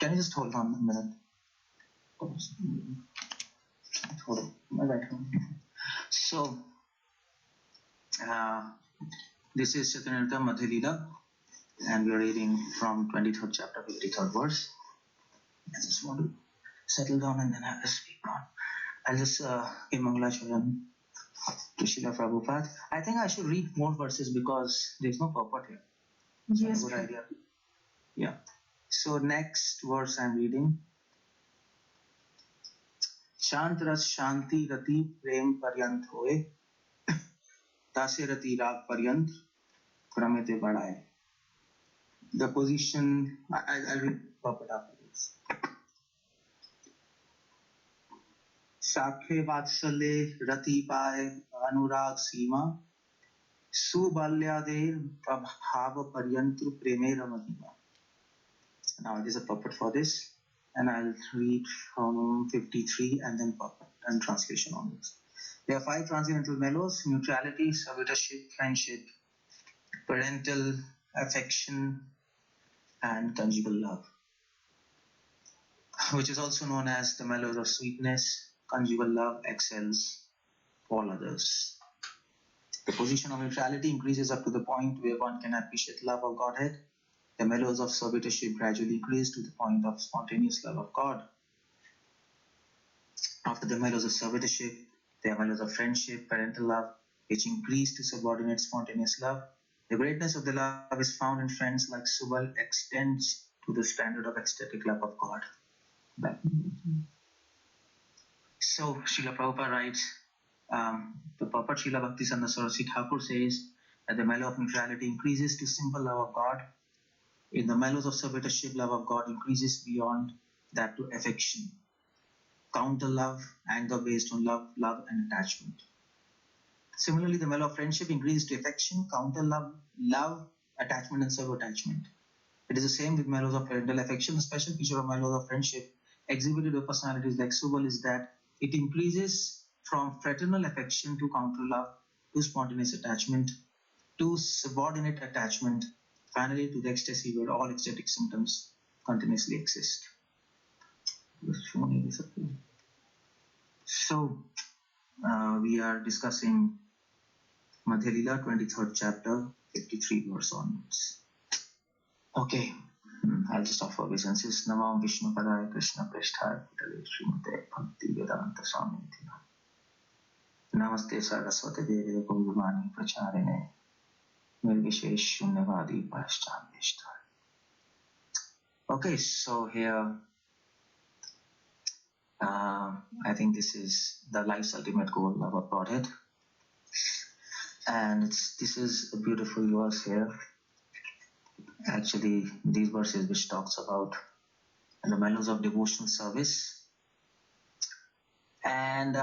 Can you just hold on a minute? Hold on. My right hand. So, this is Caitanya Cariamrta Madhya lila, and we are reading from 23rd chapter, 53rd verse. I just want to settle down and then have to speak on. I'll just give Mangalacharan to Srila Prabhupada. I think I should read more verses because there's no purport here. Yes. Good idea. Yeah. So next verse I'm reading. शांत रस शांति रति प्रेम पर्यंत होए तासे रति राग पर्यंत क्रमते बढ़ाए. The position I'll read purport after this. साखे वात्सल्ये रति पाए अनुराग सीमा सुबाल्यादेर प्रभाव पर्यंत प्रेमेर महिमा. Now there's a purport for this, and I'll read from 53 and then purport and translation on this. There are 5 transcendental mellows: neutrality, servitorship, friendship, parental affection, and conjugal love, which is also known as the mellows of sweetness. Conjugal love excels all others. The position of neutrality increases up to the point where one can appreciate love of Godhead. The mellows of servitorship gradually increase to the point of spontaneous love of God. After the mellows of servitorship, there are mellows of friendship, parental love, which increase to subordinate spontaneous love. The greatness of the love is found in friends like Subal extends to the standard of ecstatic love of God. So, Srila Prabhupada writes, the purport Srila Bhaktisarada Saraswati Thakur says that the mellow of neutrality increases to simple love of God. In the mellows of servitorship, love of God increases beyond that to affection. Counter love, anger based on love, love and attachment. Similarly, the mellow of friendship increases to affection, counter love, love, attachment and self-attachment. It is the same with mellows of parental affection. The special feature of mellows of friendship exhibited by personalities like Subal is that it increases from fraternal affection to counter love, to spontaneous attachment, to subordinate attachment, finally to the ecstasy where all ecstatic symptoms continuously exist. So, we are discussing Madhya lila, 23rd chapter, 53 verse onwards. Okay, I'll just offer obeisances. Namam Vishnu Padaya Krishna Preshthaya Putale Srimate Bhakti Vedanta Swamiti. Namaste Saraswati Devi Guruvani Pracharine Nirvishesh Shunyavadi Paschandishtar. Okay, so here I think this is the life's ultimate goal, love of Godhead. And this is a beautiful verse here. Actually, these verses which talks about the mellows of devotional service. And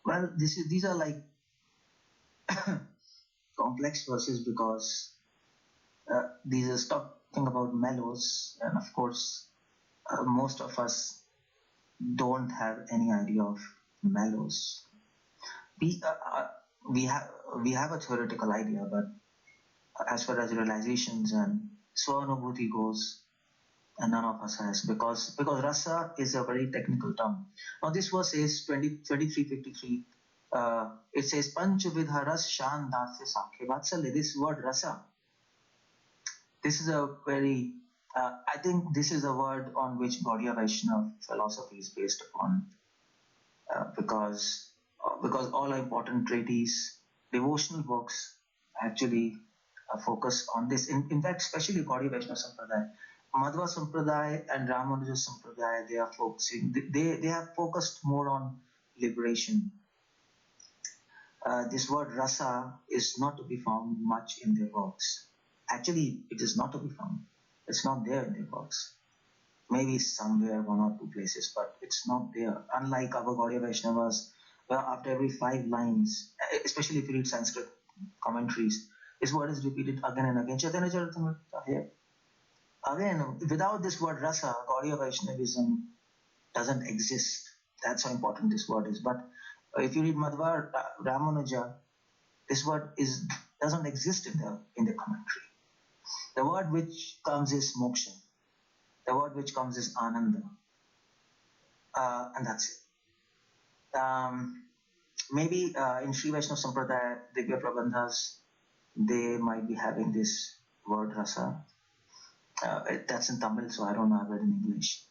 well, these are like complex verses because these are talking about mellows, and of course most of us don't have any idea of mellows. We have a theoretical idea, but as far as realizations and swanubhuti goes, none of us has, because rasa is a very technical term. Now this verse says 23:53. It says Panchavidha ras shan dasya sakhe vatsalya. This word rasa, this is a very I think this is a word on which Gaudiya Vaishnava philosophy is based upon, because all important treatises, devotional books actually focus on this. In fact, especially Gaudiya Vaishnava Sampradaya, Madhva Sampradaya and Ramanuja Sampradaya, they are focusing. They have focused more on liberation. This word rasa is not to be found much in their works. Actually, it is not to be found. It's not there in their works. Maybe somewhere, 1 or 2 places, but it's not there. Unlike our Gaudiya Vaishnavas, where after every 5 lines, especially if you read Sanskrit commentaries, this word is repeated again and again. Caitanya Cariamrta here. Again, without this word rasa, Gaudiya Vaishnavism doesn't exist. That's how important this word is. But if you read Madhva Ramanuja, this word doesn't exist in the commentary. The word which comes is moksha. The word which comes is Ananda, and that's it. Maybe in Sri Vaishnava Sampradaya, Divya Prabandhas, they might be having this word rasa. That's in Tamil, so I don't know about it in English.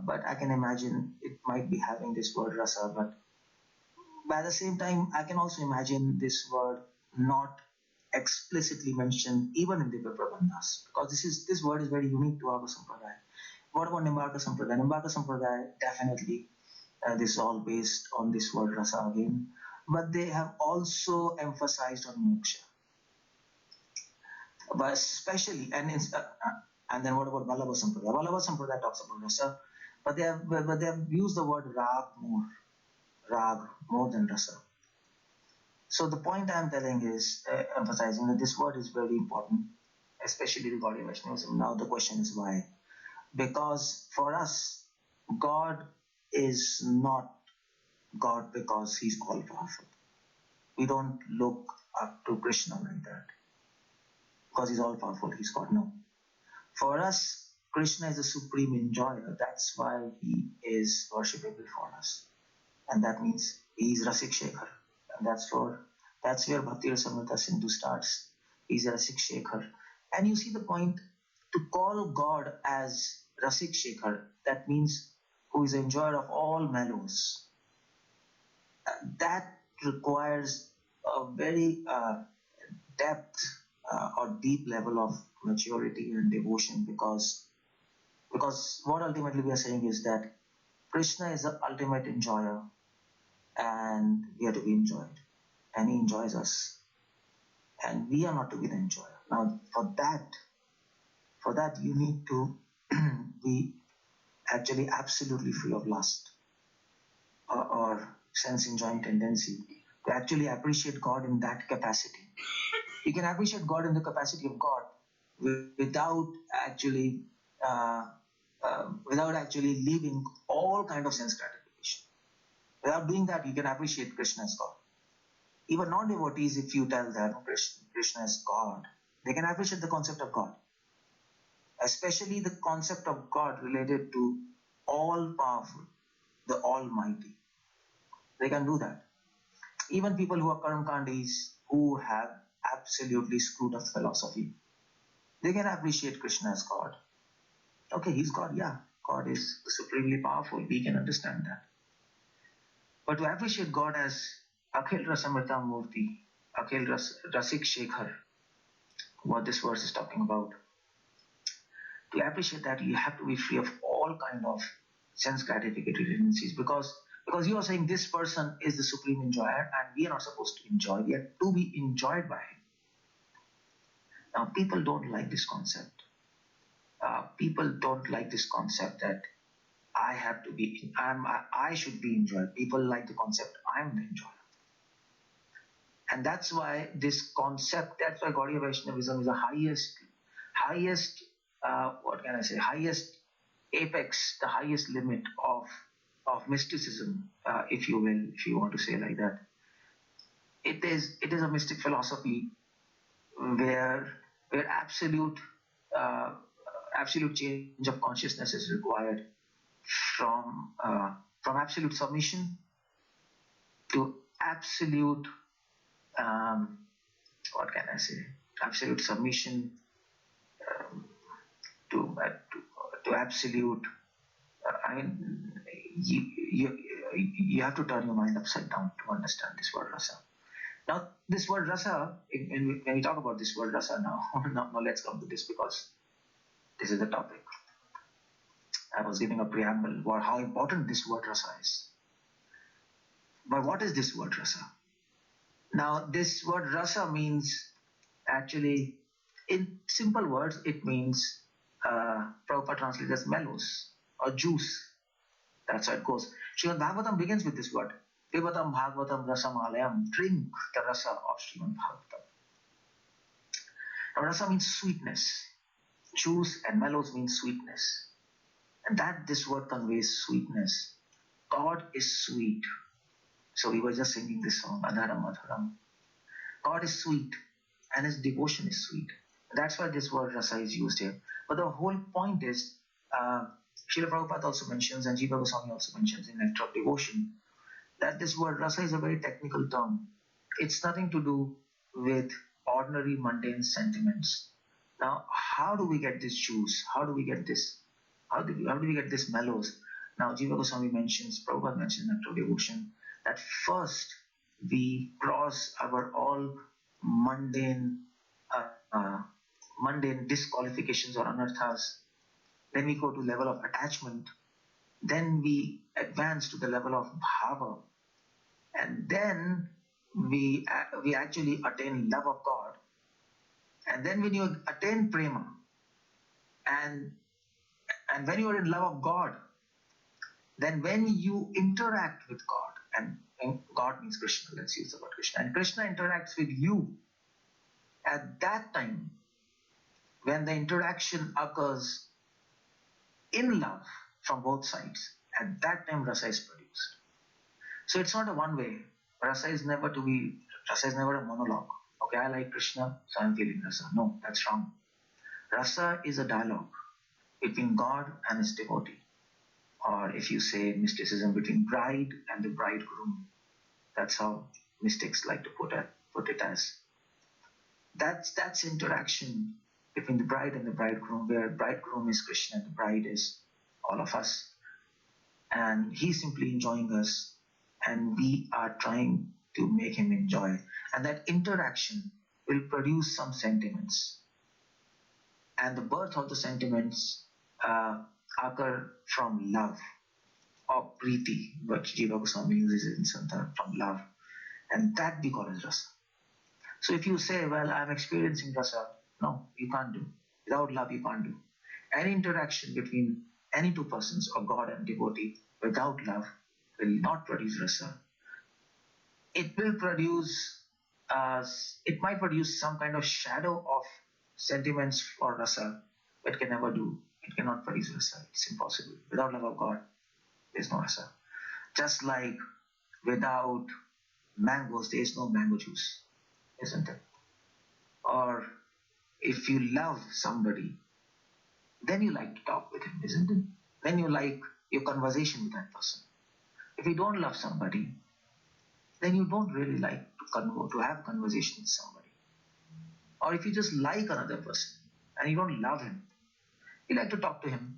But I can imagine it might be having this word rasa, but by the same time, I can also imagine this word not explicitly mentioned even in the Prabandhas, because this word is very unique to our Sampradaya. What about Nimbarka Sampradaya? Nimbarka Sampradaya, definitely, this is all based on this word rasa again, but they have also emphasized on moksha. But especially, and then what about Vallabha Sampradaya? Vallabha Sampradaya talks about rasa, but they have used the word rag more than rasa. So the point I'm telling is emphasizing that this word is very important, especially the Gaudiya Vaishnavism. Now the question is why? Because for us, God is not God because He's all powerful. We don't look up to Krishna like that because He's all powerful. He's God. No. For us, Krishna is the supreme enjoyer. That's why He is worshipable for us, and that means He is Rasik Shekhar. And that's where Bhakti Rasamrita Sindhu starts. He's a Rasik Shekhar. And you see the point, to call God as Rasik Shekhar, that means who is the enjoyer of all mellows. That requires a very depth or deep level of maturity and devotion, because what ultimately we are saying is that Krishna is the ultimate enjoyer and we are to be enjoyed, and He enjoys us, and we are not to be the enjoyer. Now for that you need to be actually absolutely free of lust or sense enjoying tendency, to actually appreciate God in that capacity. You can appreciate God in the capacity of God without actually leaving all kind of sense gratification. Without doing that, you can appreciate Krishna as God. Even non-devotees, if you tell them Krishna is God, they can appreciate the concept of God, especially the concept of God related to all-powerful, the Almighty. They can do that. Even people who are Karamkandis, who have absolutely screwed up philosophy, they can appreciate Krishna as God. Okay, He's God, yeah. God is supremely powerful. We can understand that. But to appreciate God as Akhil Rasamrita Murti, Rasik Shekhar, what this verse is talking about, to appreciate that, you have to be free of all kind of sense gratificatory tendencies, because you are saying this person is the supreme enjoyer and we are not supposed to enjoy, we are to be enjoyed by Him. Now people don't like this concept. People don't like this concept that I should be enjoyed. People like the concept I'm the enjoyer. And that's why this concept, that's why Gaudiya Vaishnavism is the highest highest apex, the highest limit of mysticism, if you will, if you want to say like that. It is a mystic philosophy where absolute change of consciousness is required from absolute submission to absolute absolute submission to absolute. You have to turn your mind upside down to understand this word rasa. Now, this word rasa, when we talk about this word rasa now let's come to this, because this is the topic. I was giving a preamble about how important this word rasa is. But what is this word rasa? Now, this word rasa means, actually, in simple words, it means, Prabhupada translates as mellows or juice. That's how it goes. Srimad Bhagavatam begins with this word. Pibatam Bhagavatam Rasamalayam. Drink the rasa of Srimad Bhagavatam. Now, rasa means sweetness. Juice and mellows mean sweetness. And that this word conveys sweetness. God is sweet. So we were just singing this song, Adharam Adharam. God is sweet and His devotion is sweet. That's why this word rasa is used here. But the whole point is Uh, Srila Prabhupada also mentions, and Jiva Goswami also mentions in Nectar of Devotion, that this word rasa is a very technical term. It's nothing to do with ordinary mundane sentiments. Now, how do we get this juice? How do we get this? How do we get this mellows? Now, Jiva Goswami mentions, Prabhupada mentions in Nectar of Devotion, that first we cross our all mundane, uh, uh, mundane disqualifications or anarthas. Then we go to level of attachment. Then we advance to the level of bhava, and then we actually attain love of God. And then when you attain prema, and when you are in love of God, then when you interact with God, and God means Krishna, let's use the word Krishna, and Krishna interacts with you, at that time, when the interaction occurs in love from both sides, at that time rasa is produced. So it's not a one way. Rasa is never to be, rasa is never a monologue. Okay, I like Krishna, so I'm feeling rasa. No, that's wrong. Rasa is a dialogue between God and his devotee. Or if you say mysticism, between bride and the bridegroom. That's how mystics like to put it as. That's interaction between the bride and the bridegroom, where bridegroom is Krishna and the bride is all of us. And he's simply enjoying us, and we are trying to make him enjoy. And that interaction will produce some sentiments. And the birth of the sentiments occur from love or priti, what Jiva Goswami uses in Santa, from love. And that we call as rasa. So if you say, well, I'm experiencing rasa, no, you can't do. Without love, you can't do. Any interaction between any two persons, or God and devotee, without love will not produce rasa. It will produce, it might produce some kind of shadow of sentiments for rasa, but it can never do. It cannot produce rasa. It's impossible. Without love of God, there's no rasa. Just like without mangoes, there is no mango juice, isn't it? Or if you love somebody, then you like to talk with him, isn't it? Then you like your conversation with that person. If you don't love somebody, then you don't really like to have conversation with somebody. Or if you just like another person and you don't love him, you like to talk to him,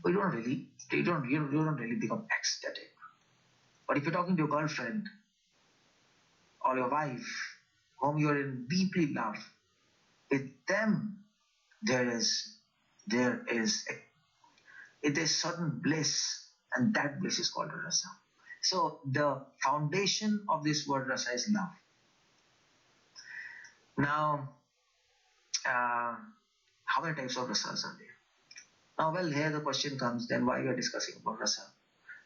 but you don't really become ecstatic. But if you're talking to your girlfriend or your wife, whom you're in deeply love, with them there is there is it is certain bliss, and that bliss is called rasa. So the foundation of this word rasa is love. Now, how many types of rasas are there? Now, well, here the question comes, then why we are discussing about rasa?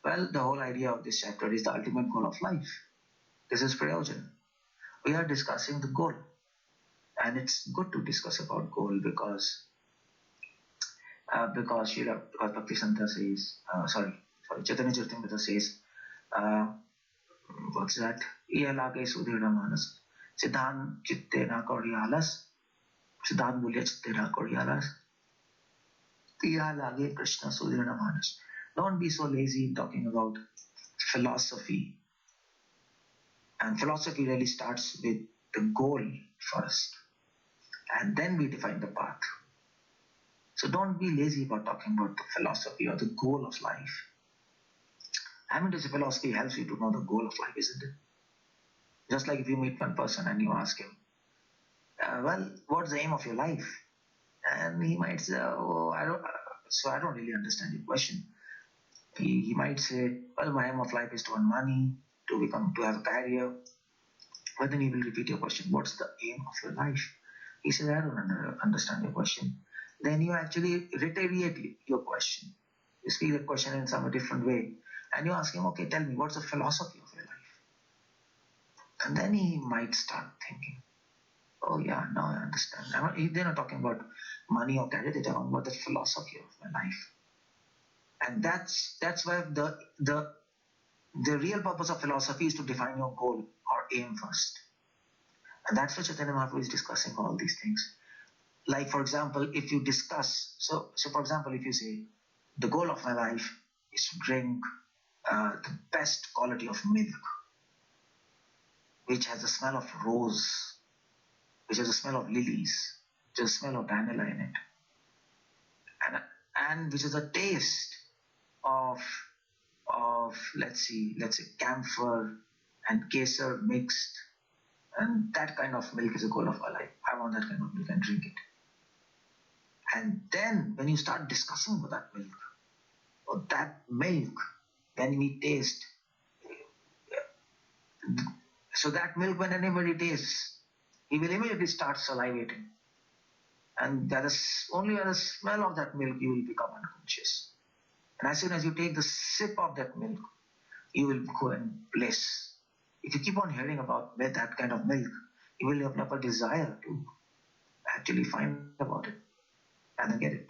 Well, the whole idea of this chapter is the ultimate goal of life. This is prayojan. We are discussing the goal, and it's good to discuss about goal because Bhakti Santa says, Chaitanya Caritamrta says, uh, what's that? Iya lage sudhirna manas, siddhan chitte na koryalas, siddhan mulya chitte na koryalas, iya lage Krishna sudhirna manas. Don't be so lazy in talking about philosophy. And philosophy really starts with the goal first, and then we define the path. So don't be lazy about talking about the philosophy or the goal of life. Having this philosophy helps you to know the goal of life, isn't it? Just like if you meet one person and you ask him, well, what's the aim of your life? And he might say, oh, I don't really understand your question. He might say, well, my aim of life is to earn money, to have a career. But then he will repeat your question, what's the aim of your life? He says, I don't understand your question. Then you actually reiterate your question. You speak the question in some different way. And you ask him, okay, tell me, what's the philosophy of your life? And then he might start thinking, oh yeah, now I understand. They're not talking about money or career, they're talking about the philosophy of my life. And that's why the real purpose of philosophy is to define your goal or aim first. And that's why Chaitanya Mahaprabhu is discussing all these things. Like, for example, if you discuss, so for example, if you say, The goal of my life is to drink the best quality of milk, which has the smell of rose, which has the smell of lilies, which has the smell of vanilla in it, and which is a taste of let's say camphor and kesar mixed, and that kind of milk is a goal of our life. I want that kind of milk and drink it. And then when you start discussing about that milk, or that milk, when we taste, so that milk, when anybody tastes, he will immediately start salivating. And only by the smell of that milk you will become unconscious. And as soon as you take the sip of that milk, you will go in bliss. If you keep on hearing about that kind of milk, you will develop a desire to actually find about it and then get it.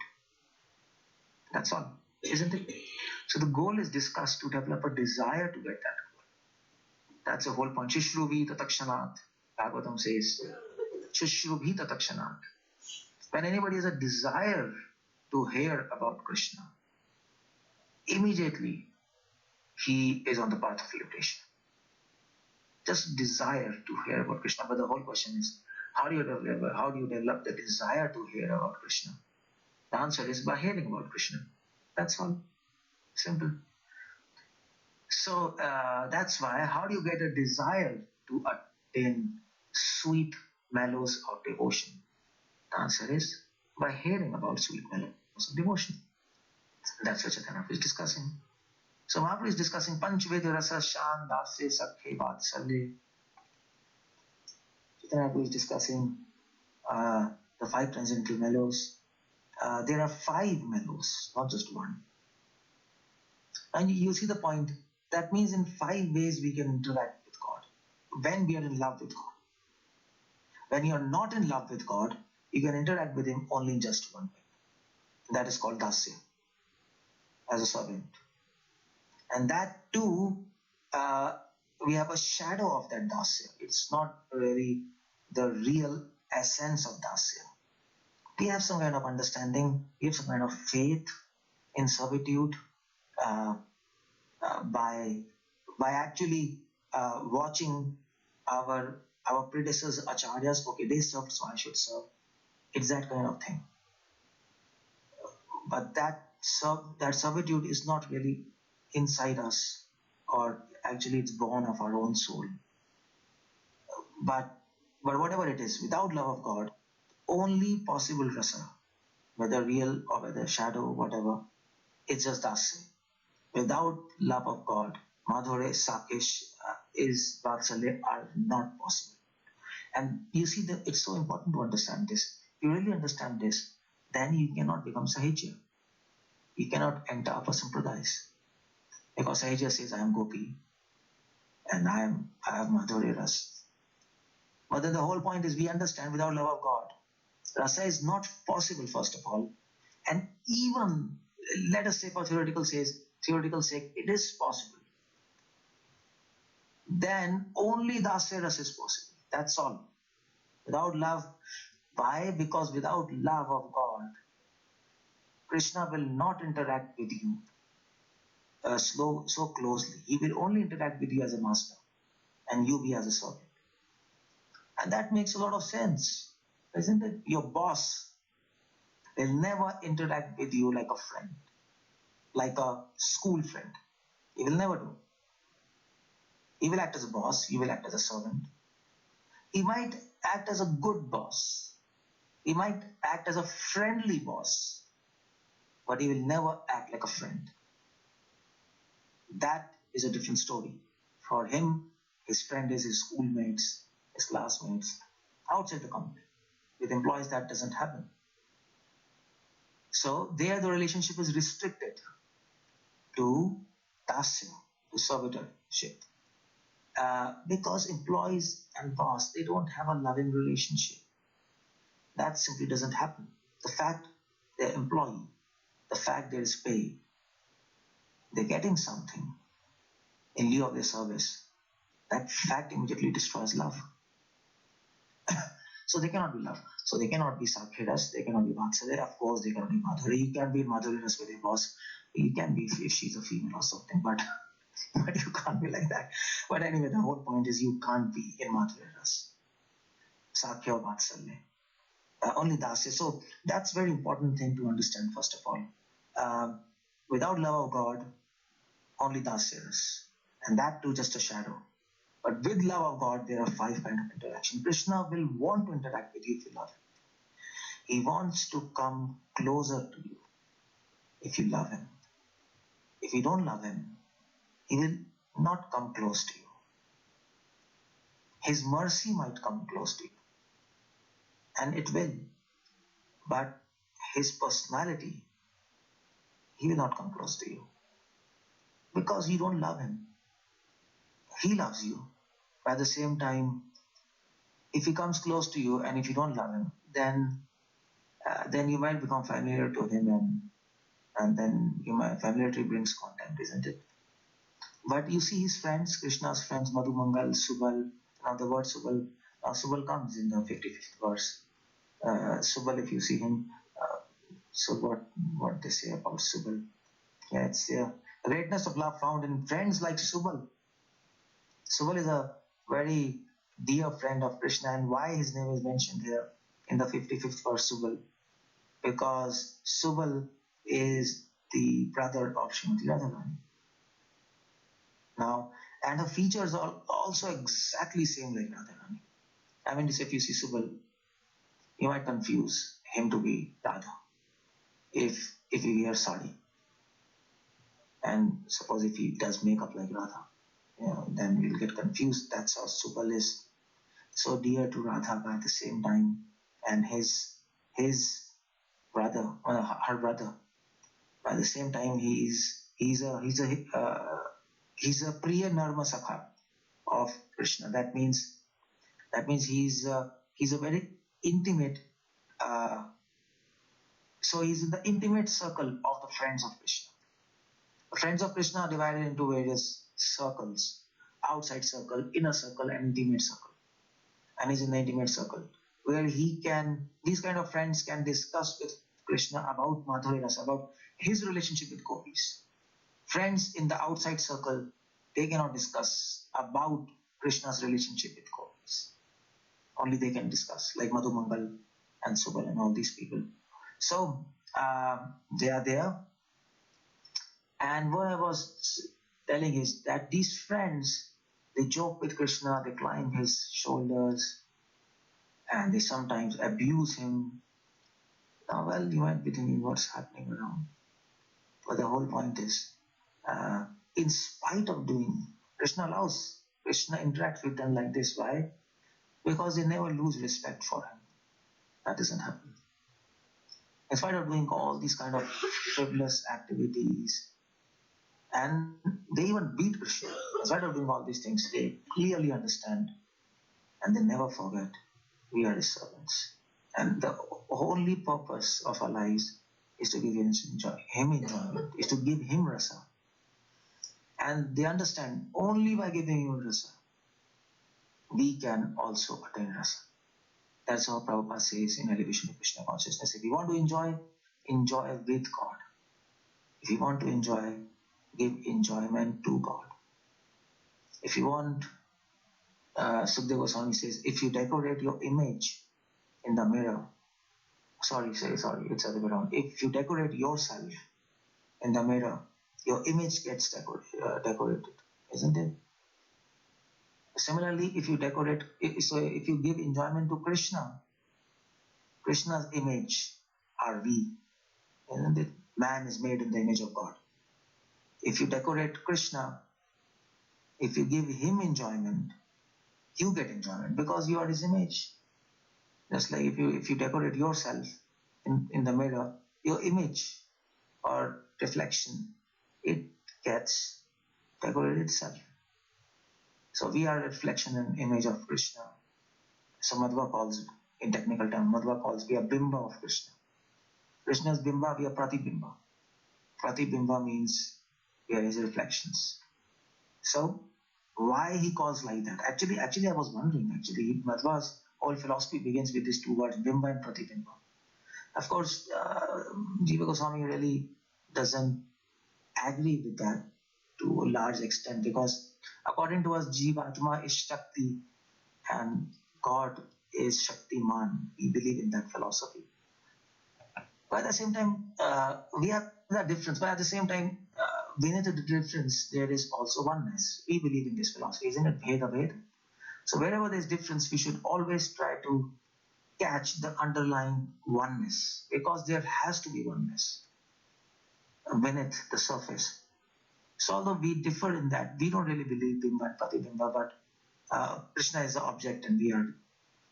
That's all, isn't it? So the goal is discussed to develop a desire to get that goal. That's the whole point. Shushruvi tatakshanat, Bhagavatam says. Shushruvi tatakshanat. When anybody has a desire to hear about Krishna, immediately he is on the path of liberation. Just desire to hear about Krishna. But the whole question is, how do you develop the desire to hear about Krishna? The answer is by hearing about Krishna. That's all. Simple. So that's why, how do you get a desire to attain sweet mellows of devotion? The answer is by hearing about sweet mellows of devotion. That's what Chaitanya is discussing. So Mahaprabhu is discussing Panchveda Rasa Shan Dasya Sakhe Vatsalya. Chaitanya is discussing the five transcendental mellows. There are five mellows, not just one. And you see the point. That means in five ways we can interact with God. When we are in love with God. When you are not in love with God, you can interact with Him only in just one way. That is called Dasya, as a servant. And that too, we have a shadow of that Dasya. It's not really the real essence of Dasya. We have some kind of understanding, we have some kind of faith in servitude by actually watching our predecessors, acharyas. Okay, they served, so I should serve. It's that kind of thing. But that servitude is not really inside us, or actually it's born of our own soul. But whatever it is, without love of God, only possible rasa, whether real or whether shadow, whatever, it's just dasya. Without love of God, madhure, sakesh, is vatsalya are not possible. And you see that it's so important to understand this. If you really understand this, then you cannot become sahajya. You cannot enter upper sampradayas. Because sahajya says, I am gopi and I have madhurya ras. But then the whole point is, we understand without love of God, rasa is not possible, first of all. And even, let us say for theoretical sake, it is possible. Then only dasya rasa is possible. That's all. Without love. Why? Because without love of God, Krishna will not interact with you so closely. He will only interact with you as a master, and you be as a servant. And that makes a lot of sense, isn't it? Your boss will never interact with you like a friend, like a school friend. He will never do. He will act as a boss, he will act as a servant. He might act as a good boss. He might act as a friendly boss, but he will never act like a friend. That is a different story. For him, his friend is his schoolmates, his classmates, outside the company. With employees, that doesn't happen. So there the relationship is restricted to dasya, to servitorship. Because employees and boss, they don't have a loving relationship. That simply doesn't happen. The fact they're employee, the fact there is pay, they're getting something in lieu of their service, that fact immediately destroys love. So they cannot be love. So they cannot be sakhiras, they cannot be vatsalya. Of course, they cannot be madhuri. You can't be madhuri with your boss. You can be if she's a female or something, but but you can't be like that. But anyway, the whole point is you can't be in Madhurya Ras. Sakhya or Vatsalya. Only Dasya. So that's very important thing to understand, first of all. Um, Without love of God, only Dasya Ras. And that too just a shadow. But with love of God, there are five kinds of interaction. Krishna will want to interact with you if you love him. He wants to come closer to you if you love him. If you don't love him, he will not come close to you. His mercy might come close to you, and it will. But his personality, he will not come close to you because you don't love him. He loves you. But at the same time, if he comes close to you and if you don't love him, then you might become familiar to him, and then familiarity brings contempt, isn't it? But you see his friends, Krishna's friends, Madhu Mangal, Subal. Now the word Subal, Subal comes in the 55th verse. Subal, if you see him, so what they say about Subal? Yeah, it's the greatness of love found in friends like Subal. Subal is a very dear friend of Krishna, and why his name is mentioned here in the 55th verse, Subal? Because Subal is the brother of Srimati Radharani. Now, and her features are also exactly same like Radharani. I mean, if you see Subal, you might confuse him to be Radha if he wears sari. And suppose if he does makeup like Radha, then we'll get confused. That's how Subal is so dear to Radha, but at the same time, and his brother, her brother, by the same time, he's a Priya Narma Sakha of Krishna. That means he's a very intimate. Uh, so he's in the intimate circle of the friends of Krishna. The friends of Krishna are divided into various circles: outside circle, inner circle, and intimate circle. And he's in the intimate circle where these kind of friends can discuss with Krishna about Madhurya Rasa, about his relationship with gopis. Friends in the outside circle, they cannot discuss about Krishna's relationship with gopis. Only they can discuss, like Madhu Mangal and Subal and all these people. So they are there. And what I was telling is that these friends, they joke with Krishna, they climb his shoulders, and they sometimes abuse him. Now, well, you might be thinking what's happening around. But the whole point is, in spite of doing, Krishna interacts with them like this. Why? Because they never lose respect for him. That doesn't happen. In spite of doing all these kind of frivolous activities, and they even beat Krishna. In spite of doing all these things, they clearly understand and they never forget we are his servants. And the only purpose of our lives is to give him enjoyment, is to give him rasa. And they understand only by giving him rasa, we can also attain rasa. That's how Prabhupada says in Elevation of Krishna Consciousness. If you want to enjoy with God. If you want to enjoy, give enjoyment to God. If you want, Sukadeva Goswami says, if you decorate your image in the mirror, sorry, it's the other way around. If you decorate yourself in the mirror, your image gets decorated, isn't it? Similarly, if you give enjoyment to Krishna, Krishna's image are we, isn't it? Man is made in the image of God. If you decorate Krishna, if you give him enjoyment, you get enjoyment because you are his image. Just like if you decorate yourself in the mirror, your image or reflection, it gets decorated itself. So we are a reflection and image of Krishna. So Madhva calls, in technical term, Madhva calls we are Bimba of Krishna. Krishna's Bimba, we are Pratibimba. Pratibimba means we are his reflections. So why he calls like that? Actually, I was wondering. Madhva's whole philosophy begins with these two words, Bimba and Pratibimba. Of course, Jiva Goswami really doesn't agree with that to a large extent because according to us, Jivatma is Shakti and God is Shaktiman. We believe in that philosophy. But at the same time, we have that difference. But at the same time, beneath the difference, there is also oneness. We believe in this philosophy, isn't it? Bheda Bheda. So wherever there's difference, we should always try to catch the underlying oneness because there has to be oneness beneath the surface. So although we differ in that, we don't really believe Bimba and Pratibimba, but Krishna is the object and we are,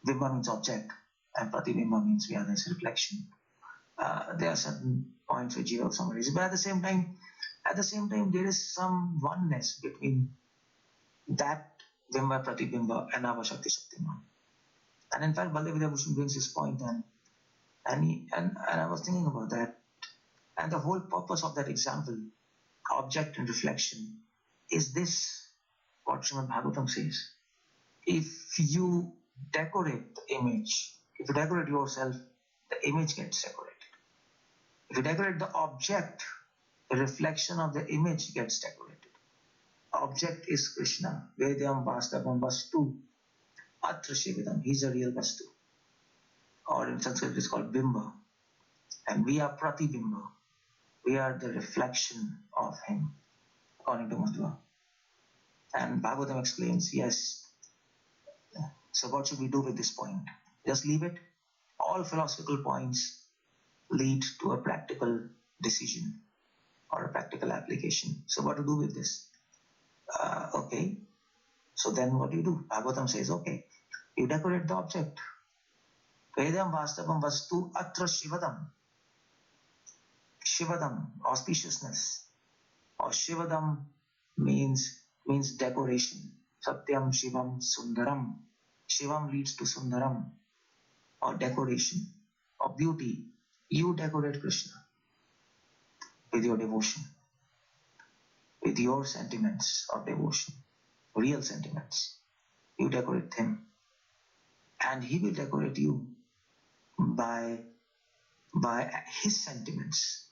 Bimba means object and Pratibimba means we are this reflection. There are certain points which you have summarized, but at the same time, there is some oneness between that Bimba Pratibimba and our Shakti Shaktiman. And in fact, Baldev Bhushan brings his point, and I was thinking about that, and the whole purpose of that example, object and reflection, is this: what Srimad Bhagavatam says. If you decorate the image, if you decorate yourself, the image gets decorated. If you decorate the object, the reflection of the image gets decorated. Object is Krishna. Vedyam Vastavam Vastu. Atra Shividam. He's a real Vastu. Or in Sanskrit it is called Bimba. And we are Pratibimba. We are the reflection of him, according to Madhya. And Bhagavatam explains, yes. So what should we do with this point? Just leave it? All philosophical points lead to a practical decision or a practical application. So what to do with this? Okay. So then what do you do? Bhagavatam says, okay, you decorate the object. Vedam vastavam vastu atra shivadam. Shivadam, auspiciousness. Or Shivadam means decoration. Satyam Shivam Sundaram. Shivam leads to Sundaram, or decoration, or beauty. You decorate Krishna with your devotion, with your sentiments of devotion, real sentiments. You decorate him, and he will decorate you by his sentiments.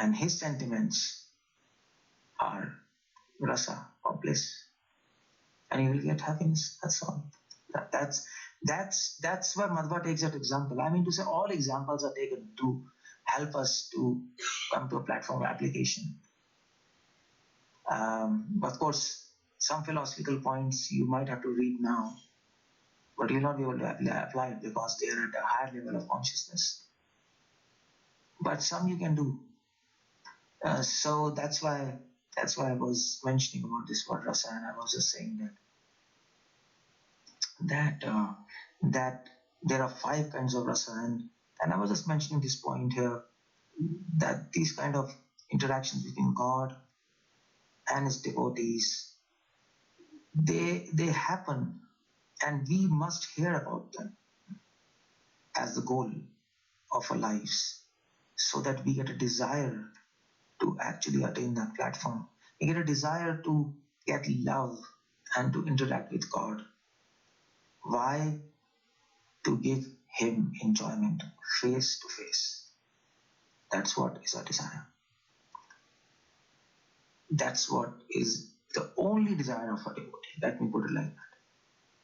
And his sentiments are rasa, or bliss, and you will get happiness. That's all. That's where Madhva takes that example. I mean to say, all examples are taken to help us to come to a platform of application. Of course, some philosophical points you might have to read now, but you'll not be able to apply it because they are at a higher level of consciousness. But some you can do. So that's why I was mentioning about this word rasa, and I was just saying that there are 5 kinds of rasa, and I was just mentioning this point here, that these kind of interactions between God and his devotees, they happen, and we must hear about them as the goal of our lives, so that we get a desire to actually attain that platform. We get a desire to get love and to interact with God. Why? To give him enjoyment face to face. That's what is our desire. That's what is the only desire of a devotee. Let me put it like that.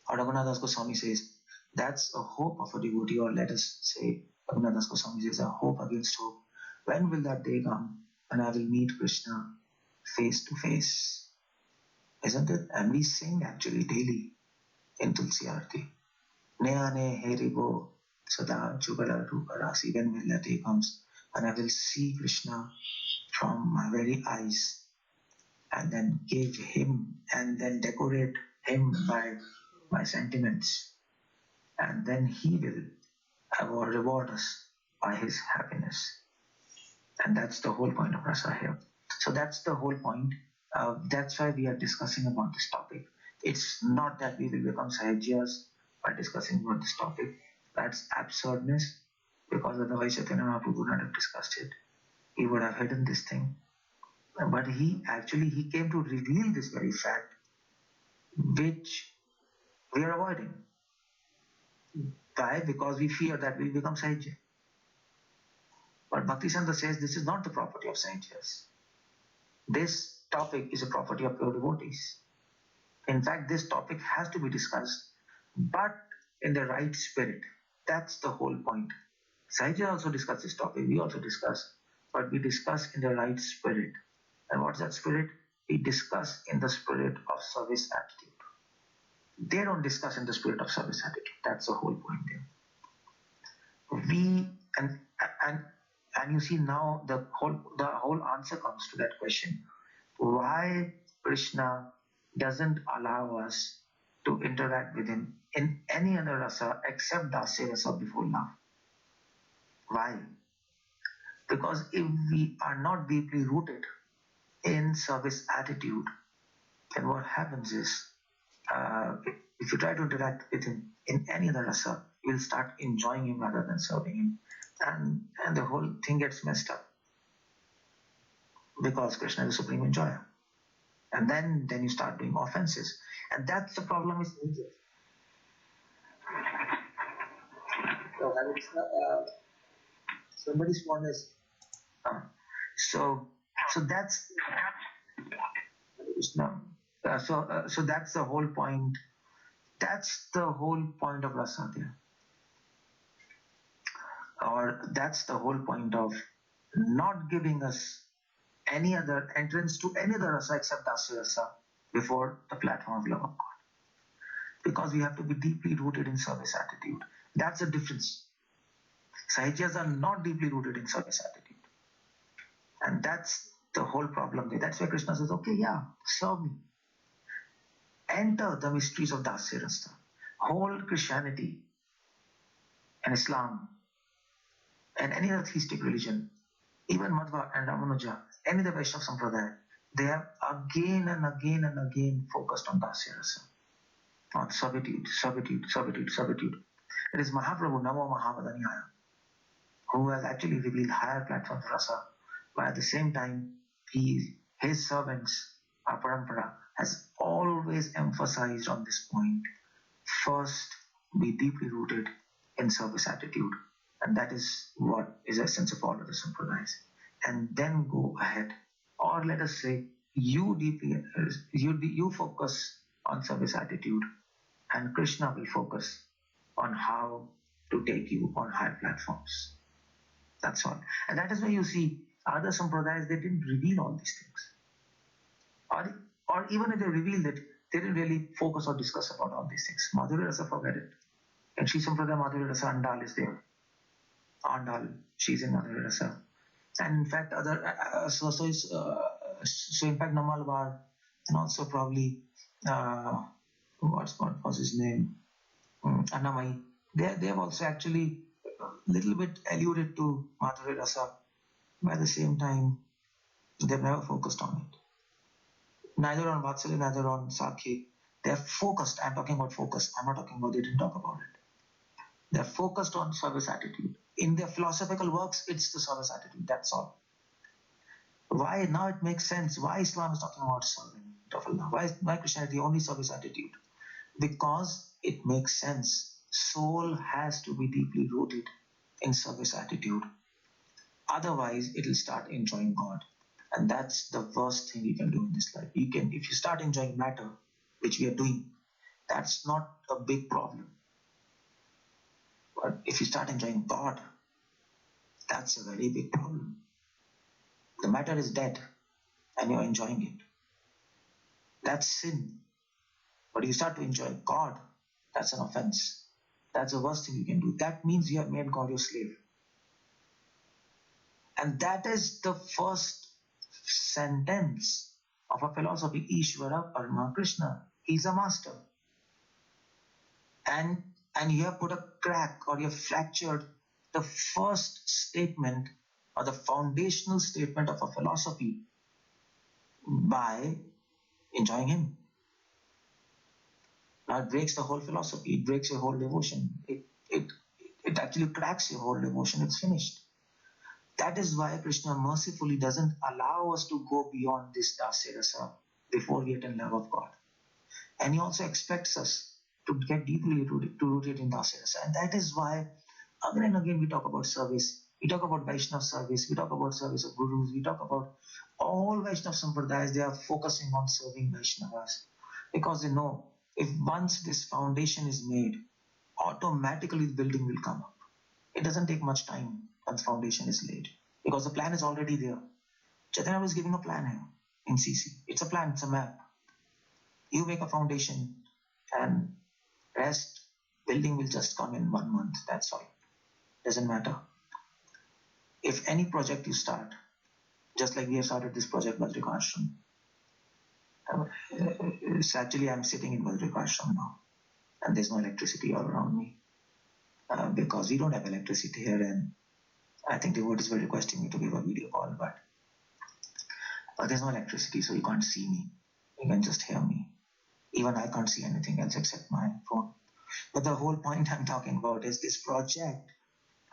Or Raghunath Das Goswami says, that's a hope of a devotee, or let us say, Raghunath Das Goswami says, a hope against hope. When will that day come when I will meet Krishna face to face? Isn't it? And we sing actually daily in Tulsi Aarti. Neyane heribo sada jugala ruparasi. When will that day comes and I will see Krishna from my very eyes, and then give him, and then decorate him by my sentiments, and then he will reward us by his happiness. And that's the whole point of rasa here. So that's the whole point. That's why we are discussing about this topic. It's not that we will become Sahajas by discussing about this topic. That's absurdness, because otherwise Chaitanya Mahaprabhu would not have discussed it. He would have hidden this thing. But he came to reveal this very fact, which we are avoiding. Why? Because we fear that we become Sahaja. But Bhaktisiddhanta says this is not the property of Sahajas. This topic is a property of pure devotees. In fact, this topic has to be discussed, but in the right spirit. That's the whole point. Sahija also discussed this topic. We also discuss, but we discuss in the right spirit. And what's that spirit? We discuss in the spirit of service attitude. They don't discuss in the spirit of service attitude. That's the whole point there. We and and you see now the whole answer comes to that question. Why Krishna doesn't allow us to interact with him in any other rasa except dasya rasa before love? Why? Because if we are not deeply rooted in service attitude, then what happens is, if you try to interact with him in any other rasa, you'll start enjoying him rather than serving him. And the whole thing gets messed up because Krishna is the supreme enjoyer. And then you start doing offenses. And that's the problem with music. So, somebody's phone is. So, so that's no. So that's the whole point. That's the whole point of rasa there, or that's the whole point of not giving us any other entrance to any other rasa except dasya rasa before the platform of love of God. Because we have to be deeply rooted in service attitude. That's the difference. Sahijas are not deeply rooted in service attitude. And that's the whole problem there. That's why Krishna says, okay, yeah, serve me. Enter the mysteries of Dasya Rasa. Whole Christianity and Islam and any other theistic religion, even Madhva and Ramanuja, any of the Vaishnava Sampradaya, they have again and again and again focused on Dasya Rasa, on servitude, servitude, servitude, servitude. It is Mahaprabhu, Namo Mahavadanyaya, who has actually revealed higher platforms of rasa, but at the same time, his servants, our parampara, has always emphasized on this point. First, be deeply rooted in service attitude, and that is what is the essence of all of the sampradayas. And then go ahead, or let us say, you focus on service attitude, and Krishna will focus on how to take you on higher platforms. That's all. And that is why you see other sampradayas, they didn't reveal all these things. Or even if they revealed it, they didn't really focus or discuss about all these things. Madhurya Rasa, forget it. And Sri Sampradaya Madhurya Rasa, Andal is there. Andal, she's in Madhurya Rasa. And in fact, so in fact, Namalvar, and also probably, what was his name? Annamai. They have also actually a little bit alluded to Madhurya Rasa, but at the same time, they've never focused on it. Neither on Vatsalya, neither on Sakhi. They're focused. I'm talking about focus. I'm not talking about they didn't talk about it. They're focused on service attitude. In their philosophical works, it's the service attitude. That's all. Why now it makes sense? Why Islam is talking about serving of Allah? Why Christianity only service attitude? Because it makes sense. Soul has to be deeply rooted in service attitude. Otherwise, it will start enjoying God. And that's the worst thing you can do in this life. If you start enjoying matter, which we are doing, that's not a big problem. But if you start enjoying God, that's a very big problem. The matter is dead and you're enjoying it. That's sin. But you start to enjoy God, that's an offense. That's the worst thing you can do. That means you have made God your slave. And that is the first sentence of a philosophy, Ishvara Parama Krishna. He's a master. And you have put a crack, or you have fractured the first statement or the foundational statement of a philosophy by enjoying him. Now it breaks the whole philosophy. It breaks your whole devotion. It actually cracks your whole devotion. It's finished. That is why Krishna mercifully doesn't allow us to go beyond this Dasya Rasa before we attain love of God. And he also expects us to get deeply rooted in Dasya Rasa. And that is why again and again we talk about service. We talk about Vaishnava service. We talk about service of gurus. We talk about All Vaishnav Sampradayas, they are focusing on serving Vaishnavas because they know if once this foundation is made, automatically the building will come up. It doesn't take much time once foundation is laid because the plan is already there. Chaitanya was giving a plan here in CC. It's a plan, it's a map. You make a foundation and rest building will just come in 1 month. That's all. Doesn't matter. If any project you start, just like we have started this project Bhadrika Ashram. It's actually I'm sitting in Bhadrika Ashram now and there's no electricity all around me because we don't have electricity here, and I think devotees were requesting me to give a video call, but there's no electricity, so you can't see me. You can just hear me. Even I can't see anything else except my phone. But the whole point I'm talking about is this project,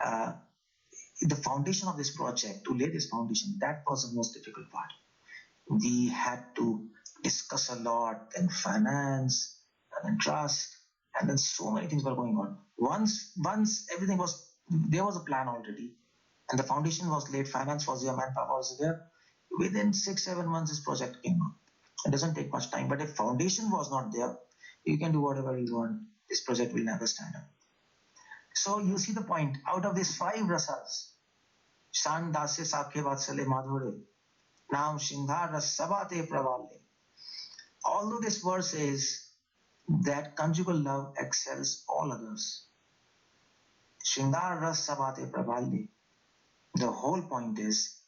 the foundation of this project, to lay this foundation, that was the most difficult part. We had to discuss a lot, then finance, and then trust, and then so many things were going on. Once everything was, there was a plan already, and the foundation was laid, finance was there, manpower was there. Within 6-7 months, this project came up. It doesn't take much time, but if foundation was not there, you can do whatever you want. This project will never stand up. So you see the point. Out of these 5 rasas, Shan Dasya Sakhe Vatsale Madhure, Nam Shindhar Sabate Pravale. Although this verse says that conjugal love excels all others, Shindhar Ras Sabate Pravale, the whole point is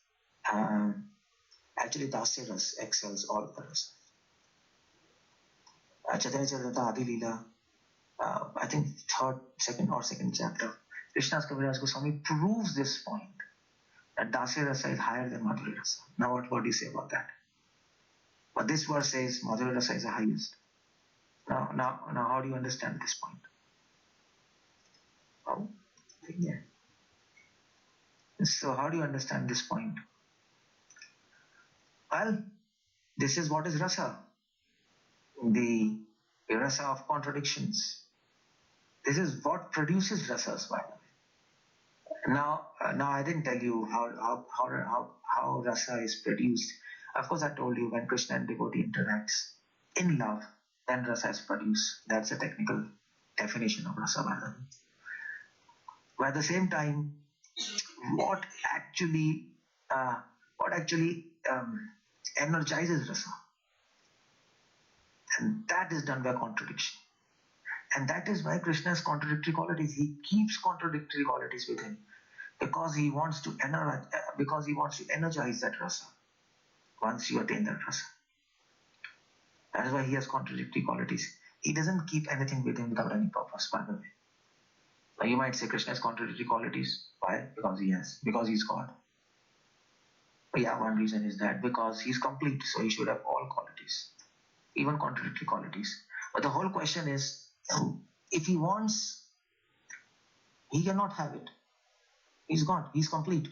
actually Dasya Ras excels all others. Caitanya Cariamrta Madhya lila, I think second chapter, Krishna's Kaviraj Goswami proves this point that Dasya Rasa is higher than Madhurya Rasa. Now what do you say about that? But this verse says Madhurya Rasa is the highest. Now how do you understand this point? Oh, yeah. So how do you understand this point? Well, this is what is rasa. The rasa of contradictions. This is what produces rasas, by the way. Now I didn't tell you how rasa is produced. Of course, I told you when Krishna and devotee interacts in love, then rasa is produced. That's a technical definition of rasa, by the way. But at the same time, what actually energizes rasa, and that is done by contradiction. And that is why Krishna has contradictory qualities. He keeps contradictory qualities with him because he wants to energize that rasa once you attain that rasa. That is why he has contradictory qualities. He doesn't keep anything with him without any purpose, by the way. Now you might say Krishna has contradictory qualities. Why? Because he's God. But yeah, one reason is that because he's complete, so he should have all qualities, even contradictory qualities. But the whole question is, if he wants, he cannot have it. He's God. He's complete.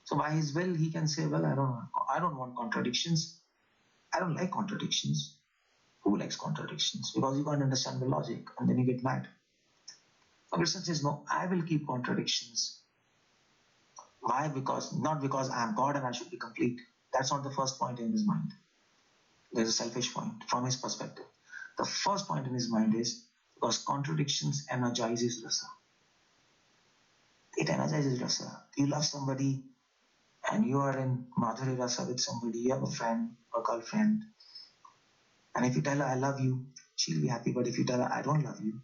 So by his will, he can say, well, I don't want contradictions. I don't like contradictions. Who likes contradictions? Because you can't understand the logic, and then you get mad. So Krishna says, no, I will keep contradictions. Why? Not because I am God and I should be complete. That's not the first point in his mind. There's a selfish point from his perspective. The first point in his mind is because contradictions energizes rasa. It energizes rasa. You love somebody and you are in Madhurya rasa with somebody, you have a friend or girlfriend, and if you tell her I love you, she'll be happy. But if you tell her I don't love you,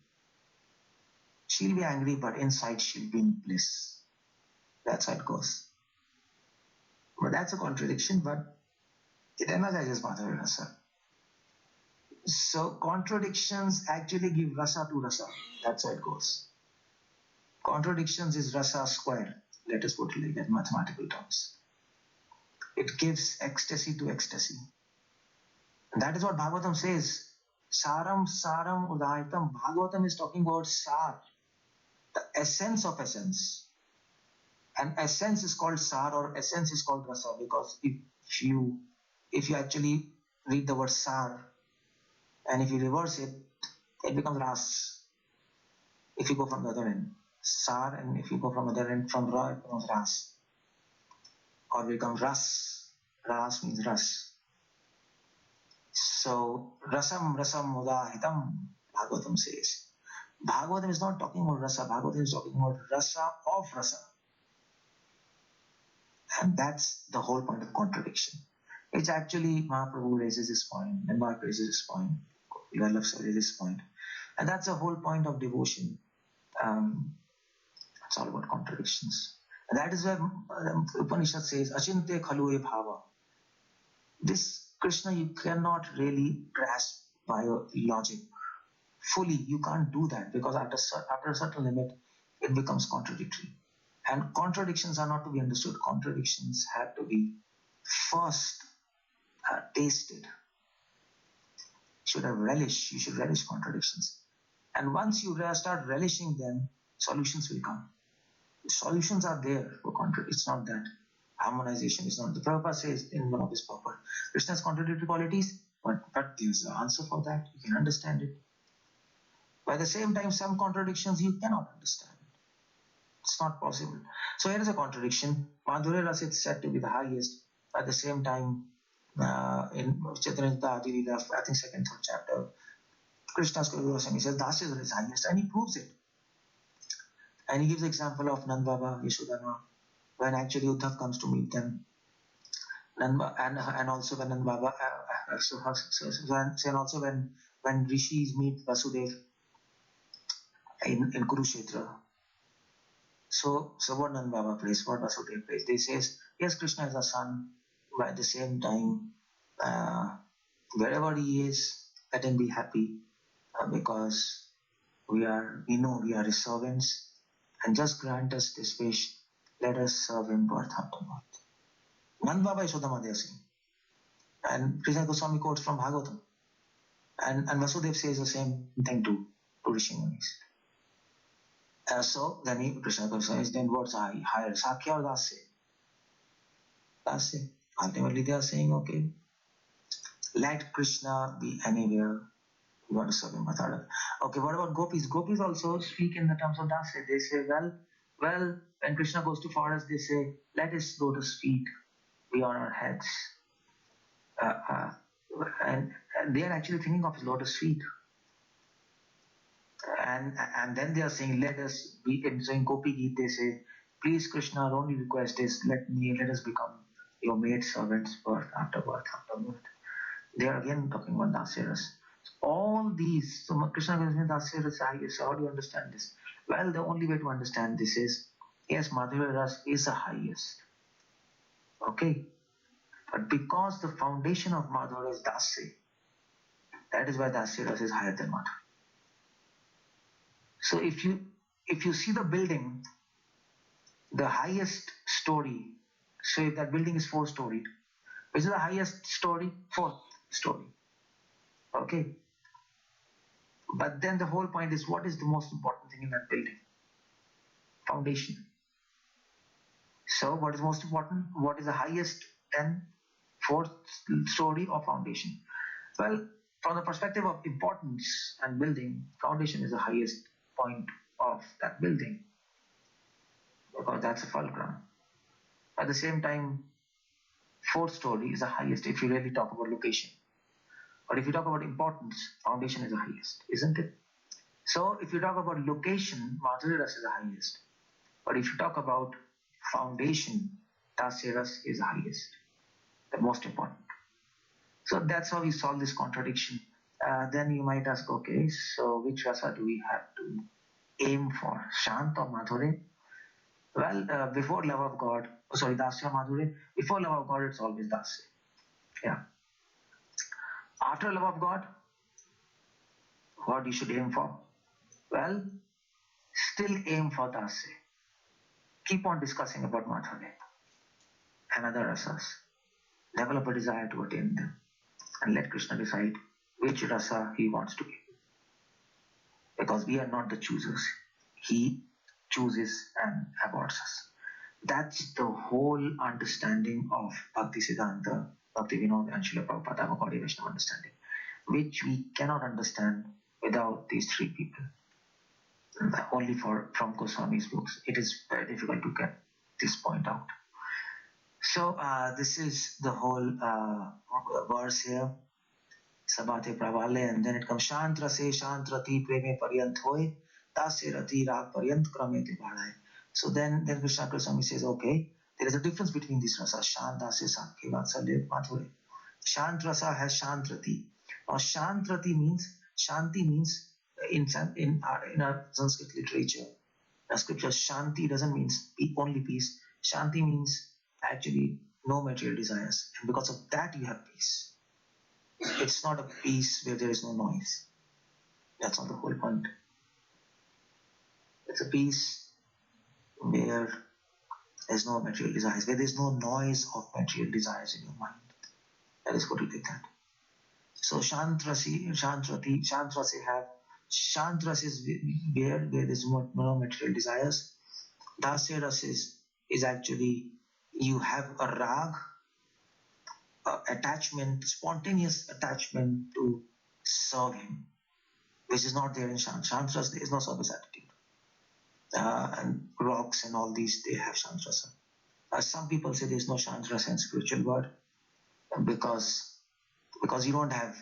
she'll be angry, but inside she'll be in bliss. That's how it goes. But that's a contradiction, but it energizes Madhurya rasa. So contradictions actually give rasa to rasa. That's how it goes. Contradictions is rasa square. Let us put it like that in mathematical terms. It gives ecstasy to ecstasy. And that is what Bhagavatam says. Saram udaitam. Bhagavatam is talking about sar, the essence of essence. And essence is called sar, or essence is called rasa, because if you actually read the word sar and if you reverse it, it becomes ras. If you go from the other end, sar, and if you go from the other end, from ra, it becomes ras, or becomes ras. Ras means ras. So rasam rasam mudahitam, Bhagavatam says. Bhagavatam is not talking about rasa, Bhagavatam is talking about rasa of rasa. And that's the whole point of contradiction. Which actually Mahaprabhu raises this point, and Mark raises this point, Vallabh raises this point. And that's the whole point of devotion. It's all about contradictions. And that is where Upanishad says, Achinte khalu e bhava. This Krishna you cannot really grasp by your logic. Fully, you can't do that because after a certain limit, it becomes contradictory. And contradictions are not to be understood. Contradictions have to be first tasted. You should relish contradictions. And once you start relishing them, solutions will come. The solutions are there for contradictions. It's not that harmonization is not. The Prabhupada says in one of his purport, Krishna's contradictory qualities, but there's an answer for that. You can understand it. But at the same time, some contradictions you cannot understand. It's not possible. So here is a contradiction. Madhurya Rasa is said to be the highest. At the same time, in Caitanya Cariamrta Madhya, I think second, third chapter, Krishna's Goswami says Dasya is highest, and he proves it. And he gives the example of Nand Baba, Yashodhana, when actually Uddhav comes to meet them. And also when Nand Baba, and also when rishis meet Vasudev in Kurukshetra. So what Nand Baba plays, what Vasudev plays, they says, yes, Krishna is a son, but at the same time, wherever he is, let him be happy, because we know we are his servants, and just grant us this wish, let us serve him birth after birth. Nand Baba Yashoda Madhya sing. And Krishna Goswami quotes from Bhagavatam. And Vasudev says the same thing to Rishi Munis. So then Krishna Goswami is then words are higher, Sakya or Dasya? Dasya. Ultimately they are saying, okay, let Krishna be anywhere. You want to serve him. Okay, what about gopis? Gopis also speak in the terms of Dasya. They say, well, when Krishna goes to forest, they say, let his lotus feet be on our heads. And they are actually thinking of his lotus feet. And then they are saying, let us be, so in Gopi Geet they say, please Krishna, our only request is, let us become your maid servants birth after birth after birth. They are again talking about Dasya. All these, so Krishna goes with Dasya Rasa. So how do you understand this? Well, the only way to understand this is, yes, Madhurya Rasa is the highest. Okay? But because the foundation of Madhurya is Dasya, that is why Dasya Rasa is higher than Madhurya. So if you see the building, the highest story, so if that building is 4-storied, which is the highest story? 4th story. Okay? But then the whole point is, what is the most important thing in that building? Foundation. So what is most important? What is the highest then? 4th story or foundation? Well, from the perspective of importance and building, foundation is the highest point of that building, because that's a fulcrum. At the same time, 4th story is the highest if you really talk about location. But if you talk about importance, foundation is the highest, isn't it? So if you talk about location, Madhurya Rasa is the highest. But if you talk about foundation, Dasya Rasa is the highest, the most important. So that's how we solve this contradiction. Then you might ask, okay, so which rasa do we have to aim for? Shant or Madhurya? Well, before love of God, Dasya Madhurya, before love of God, it's always Dasya. Yeah. After love of God, what you should aim for? Well, still aim for Dasya. Keep on discussing about Madhurya and other rasas. Develop a desire to attain them. And let Krishna decide which rasa he wants to give. Because we are not the choosers. He chooses and awards us. That's the whole understanding of Bhakti Siddhanta, Bhakti Vinod and Srila Prabhupada Gaudiya Vaishnava understanding, which we cannot understand without these 3 people. Only from Goswami's books. It is very difficult to get this point out. So this is the whole verse here. Sabate pravale, and then it comes Shantra se Shantrati preme paryant hoy, tasya rati rag paryant kramete bhadai. So then Krishna Swami says, okay, there is a difference between these rasas, Shanta se Sakhi Vatsalya Madhure. Shant rasa has Shantrati. Now Shantrati means, Shanti means in our Sanskrit literature, the scripture, Shanti doesn't mean only peace. Shanti means actually no material desires. And because of that, you have peace. It's not a peace where there is no noise. That's not the whole point. It's a peace where there's no material desires, where there's no noise of material desires in your mind. That is what you get that. So Shantrasi, Shantrasi have Shantras is where there's no material desires. Dasya ras is actually you have a rag, attachment, spontaneous attachment to serve him, which is not there in Shantras. There is no service attitude. And rocks and all these, they have Shantrasa. Some people say there is no Shantrasa in spiritual world because you don't have,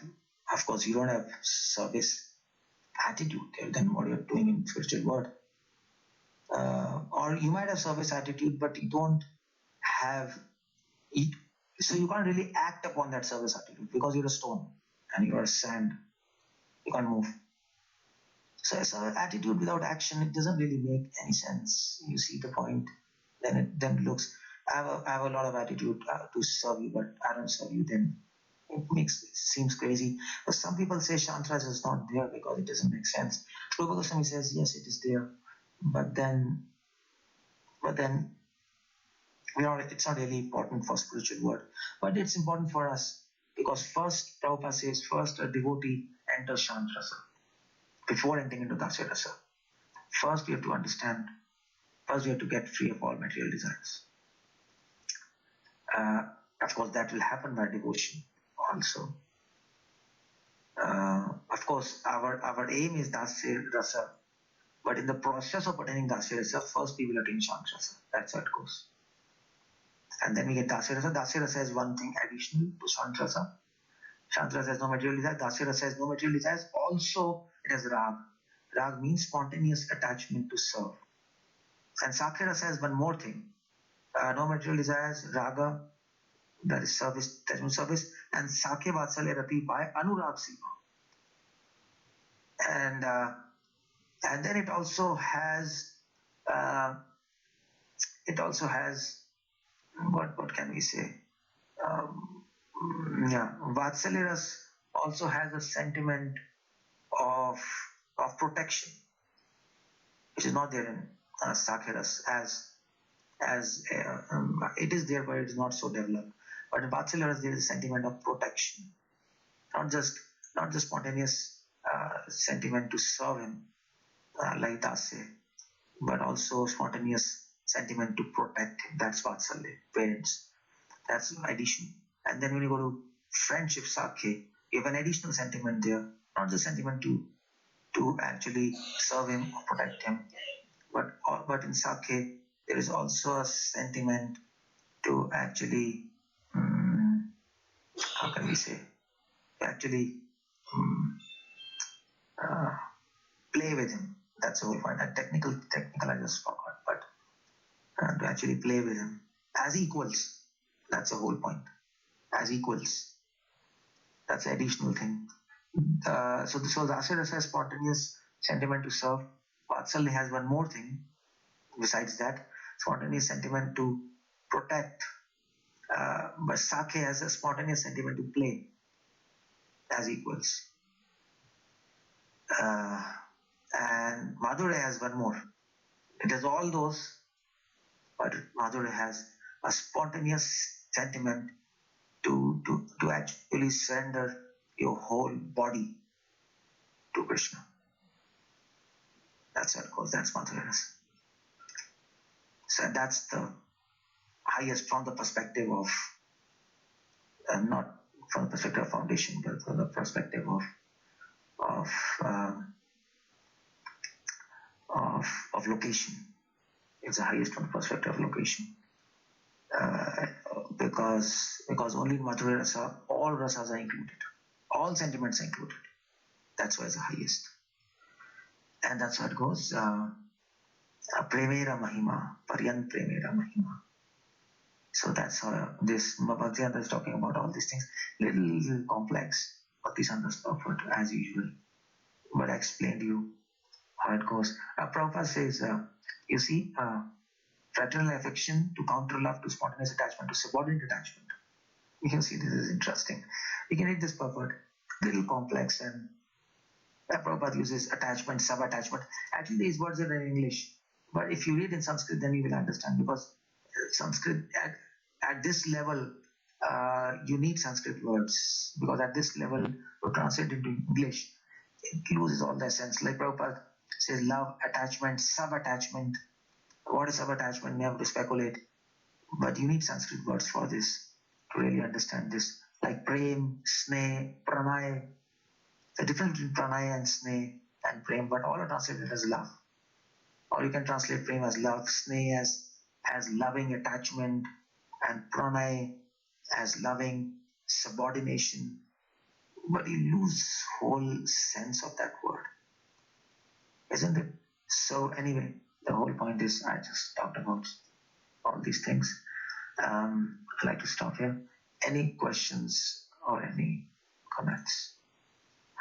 of course, you don't have service attitude there. Then what you're doing in spiritual world, or you might have service attitude, but you don't have it, so you can't really act upon that service attitude because you're a stone and you're a sand. You can't move. So as an attitude without action, it doesn't really make any sense. You see the point? Then it looks. I have a lot of attitude to serve you, but I don't serve you. Then it seems crazy. But some people say Shantraj is not there because it doesn't make sense. Rupa Goswami says yes, it is there, but then it's not really important for spiritual world, but it's important for us because first Prabhupada says first a devotee enters Shantrasa before entering into Dasya Rasa. First we have to understand, first we have to get free of all material desires. Of course that will happen by devotion also. Of course our aim is Dasya Rasa, but in the process of attaining Dasya Rasa, first we will attain Shantrasa. That's how it goes. And then we get Dasya Rasa. Dasya Rasa is one thing additional to Shantrasa. Shantrasa has no material desire. Dasya Rasa has no material desires. Also, it has Rag. Rag means spontaneous attachment to serve. And Sakya Rasa has one more thing. No material desires, Raga, that is service, attachment service, and Sakya Vatsalya Rati by Anurag Siva. And then it also has what can we say? Vatsalya Ras also has a sentiment of protection, which is not there in Sakya Ras as it is there, but it is not so developed. But in Vatsalya Ras there is a sentiment of protection, not just spontaneous sentiment to serve him like Dasya, but also spontaneous sentiment to protect him. That's Vatsalya, parents. That's an addition. And then when you go to friendship Sakya, you have an additional sentiment there, not just sentiment to actually serve him or protect him, but in Sakya there is also a sentiment to actually how can we say, actually play with him. That's the whole point. That technical I just forgot, but to actually play with him as equals. That's the whole point. As equals. That's the additional thing. So Dasya Rasa has spontaneous sentiment to serve. Vatsalya has one more thing besides that, spontaneous sentiment to protect. But Sakya has a spontaneous sentiment to play as equals. And Madhurya has one more. It has all those, but Madhurya has a spontaneous sentiment to actually surrender your whole body to Krishna. That's how it goes. That's Madhurya Rasa. So that's the highest from the perspective of, not from the perspective of foundation, but from the perspective of location. It's the highest from the perspective of location. because only in Madhurya Rasa all rasas are included, all sentiments are included. That's why it's the highest, and that's how it goes. Premera Mahima, Paryan Premera Mahima. So that's how this Bhaktivedanta is talking about all these things. Little complex. Bhaktivedanta perfect as usual, but I explained to you how it goes. Prabhupada says, you see, fraternal affection to counter love to spontaneous attachment to subordinate attachment. You can see this is interesting. You can read this purport, little complex, and Prabhupada uses attachment, sub-attachment. Actually, these words are in English, but if you read in Sanskrit, then you will understand, because Sanskrit at this level, you need Sanskrit words, because at this level, to translate into English, it loses all the essence. Like Prabhupada says, love, attachment, sub-attachment. What is sub-attachment? We have to speculate. But you need Sanskrit words for this to really understand this. Like prem, sneh, pranay. The difference between pranay and sneh and prem, but all are translated as love. Or you can translate prem as love, sneh as loving attachment, and pranay as loving subordination. But you lose whole sense of that word, isn't it? So anyway, the whole point is I just talked about all these things. I'd like to stop here. Any questions or any comments?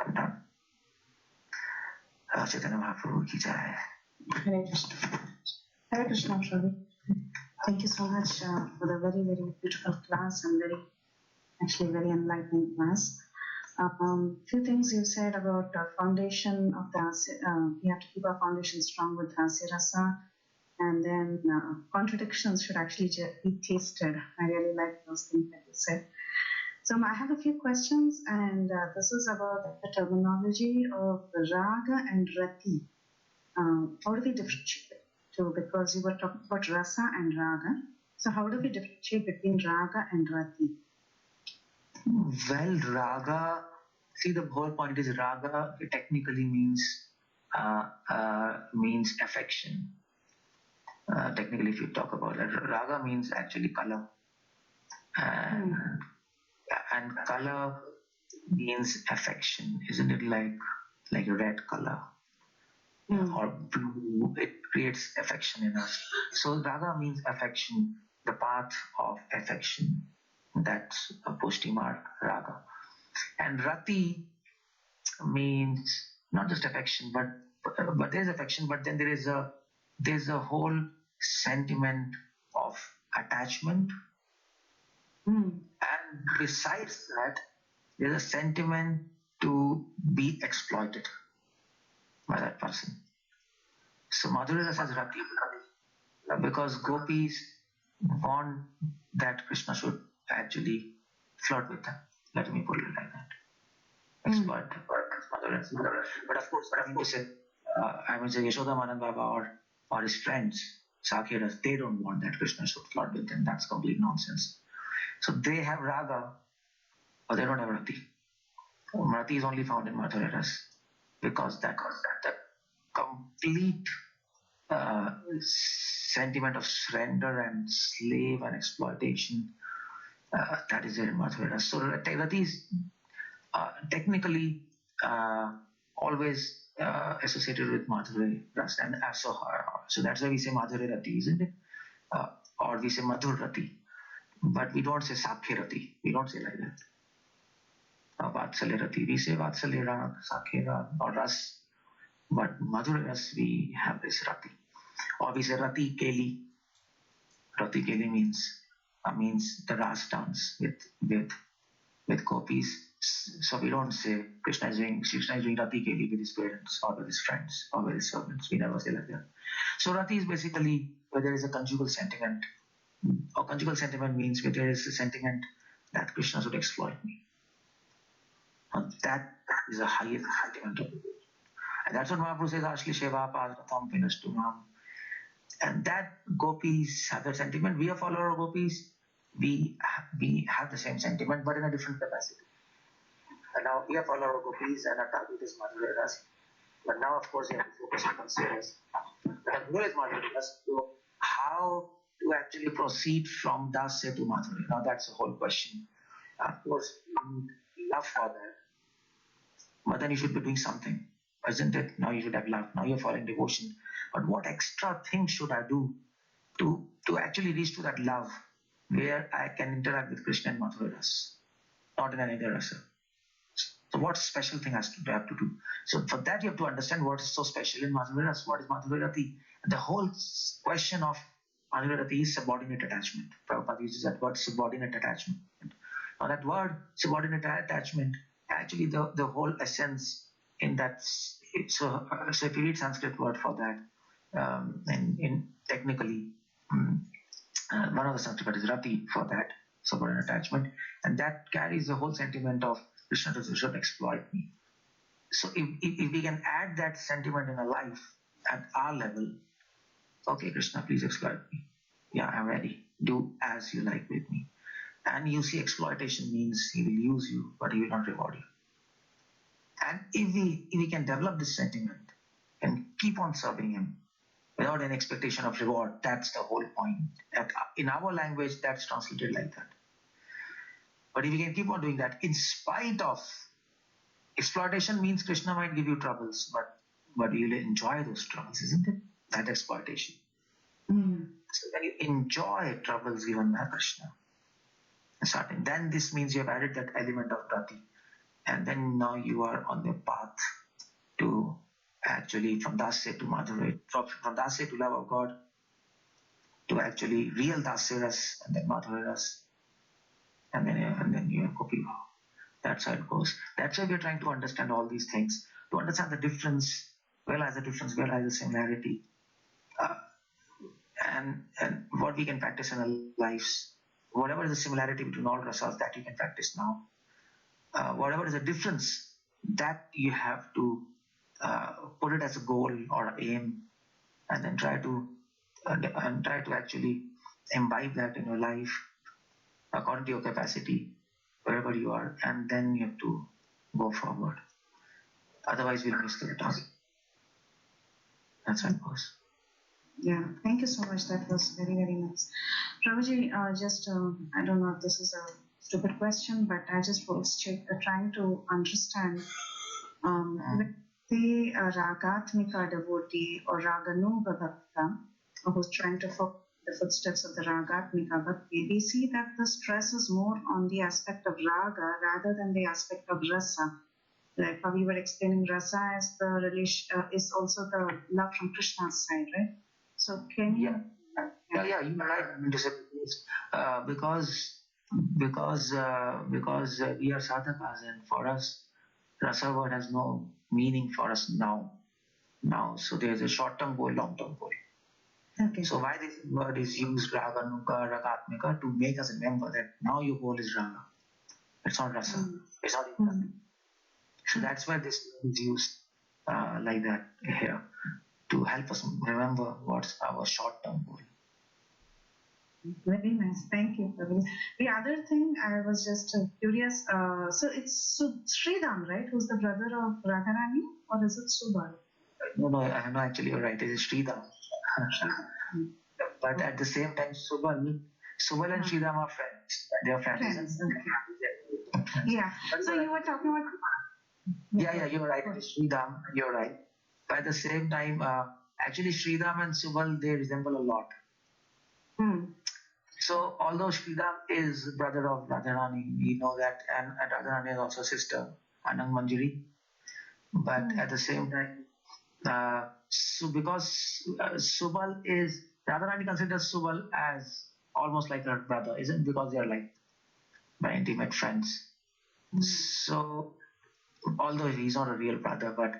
I'm done. Chaitanya Mahaprabhu ki jai. Hare Krishna. Hare Krishna, Shravi. Thank you so much for the very, very beautiful class and very enlightening class. Few things you said about foundation of the we have to keep our foundation strong with Hasya Rasa, and then contradictions should actually be tasted. I really like those things that you said. So I have a few questions, and this is about the terminology of raga and rati. How do we differentiate the two? Because you were talking about rasa and raga. So how do we differentiate between raga and rati? Well, raga, see, the whole point is raga technically means affection. Technically, if you talk about it, raga means actually color. And color means affection, isn't it? Like red color or blue, it creates affection in us. So raga means affection, the path of affection. That's a pushti mark, raga. And rati means not just affection, but there's affection, but then there's a whole sentiment of attachment. And besides that, there's a sentiment to be exploited by that person. So Madhurya Rasa is rati, because gopis want that Krishna should actually flirt with them. Let me put it like that. Exploit Madhurya Rasa. But of course, I mean to say Yashoda Manan Baba or his friends, Sakhiras, they don't want that Krishna should flirt with them. That's complete nonsense. So they have raga, but they don't have rati. Rati is only found in Madhurya Rasa, because that complete sentiment of surrender and slave and exploitation, that is there in Madhurya Rasa. So rati is technically always associated with Madhurya Rasa, and so that's why we say Madhurya Rati, isn't it? Or we say Madhur Rati. But we don't say Sakhi Rati. We don't say like that. Vatsalya Rati. We say Vatsalya Rag, Sakhi Rag, or Ras. But Madhurya Ras, we have this Rati. Or we say Rati Keli. Rati Keli means the Ras dance with gopis. So we don't say Krishna is doing Rati Keli with his parents or with his friends or with his servants. We never say like that. So Rati is basically where there is a conjugal sentiment. Or conjugal sentiment means where there is a sentiment that Krishna should exploit me. And that is the highest sentiment of the world. And that's what Mahaprabhu says, Ashli Sheva Padratam Pinastumam. And that gopis have that sentiment. We are follower of gopis. We have the same sentiment, but in a different capacity. And now we are follower of gopis, and our target is Madhurya Rasa. But now, of course, we have to focus on Kansaras. But our goal is Madhurya Rasa. So how to actually proceed from Dasya to Madhurya? Now that's the whole question. Of course, you need love for that, but then you should be doing something, isn't it? Now you should have love. Now you're following devotion. But what extra thing should I do to actually reach to that love where I can interact with Krishna and Madhurya Rasa, not in any other rasa? So what special thing has to have to do? So for that you have to understand what is so special in Madhurya Rasa. What is Madhurya Rati? The whole question of Madhurya Rati is subordinate attachment. Prabhupada uses that word subordinate attachment. Now that word subordinate attachment, actually the whole essence in that, so if you read Sanskrit word for that, in technically, one of the Sanskrit word is rati for that, subordinate attachment, and that carries the whole sentiment of Krishna should exploit me. So if we can add that sentiment in a life at our level, okay, Krishna, please exploit me. Yeah, I'm ready. Do as you like with me. And you see, exploitation means he will use you, but he will not reward you. And if we can develop this sentiment and keep on serving him without any expectation of reward, that's the whole point. In our language, that's translated like that. But if we can keep on doing that, in spite of exploitation, means Krishna might give you troubles, but you'll enjoy those troubles, isn't it? That exploitation. So when you enjoy troubles given by Krishna, then this means you have added that element of rati, and then now you are on the path to actually from Dasya to Madhurya, from Dasya to love of God, to actually real Dasya Ras, and then Madhurya Ras, and then you have Gopi Bhav. That's how it goes. That's why we're trying to understand all these things, to understand the difference, realize the difference, realize the similarity, and what we can practice in our lives. Whatever is the similarity between all rasas, that you can practice now. Whatever is the difference, that you have to put it as a goal or aim, and then try to actually imbibe that in your life according to your capacity, wherever you are, and then you have to go forward. Otherwise, we'll miss the target. That's how it goes. Yeah, thank you so much. That was very, very nice. Prabhuji, I don't know if this is a stupid question, but I just was trying to understand when the Ragatmika devotee or Raganuga Bhakta, who's trying to follow the footsteps of the Ragatmika Bhakti, we see that the stress is more on the aspect of Raga rather than the aspect of Rasa. Like how we were explaining, Rasa is the relation, is also the love from Krishna's side, right? So can you? Yeah, you're right. I mean to say, because we are sadhakas, and for us, rasa word has no meaning for us now. So there's a short-term goal, long-term goal. Okay. So why this word is used, raga, nuka, ragatmika, to make us remember that now your goal is raga. It's not rasa. It's not even. So that's why this is used like that here, to help us remember what's our short-term goal. Very nice. Thank you. The other thing I was just curious. So it's Sridham, right? Who's the brother of Radharani, or is it Subal? No, actually, you're right. It is Sridham. But at the same time, Subal and Sridham are friends. They are friends. Okay. Yeah. So you were talking about. Yeah, you're right. Sridham, you're right. But at the same time, actually, Sridham and Subal, they resemble a lot. So, although Sridham is brother of Radharani, we know that, and Radharani is also sister, Anang Manjari. But at the same time, because Subal is, Radharani considers Subal as almost like her brother, isn't it? Because they are like my intimate friends. So, although he's not a real brother, but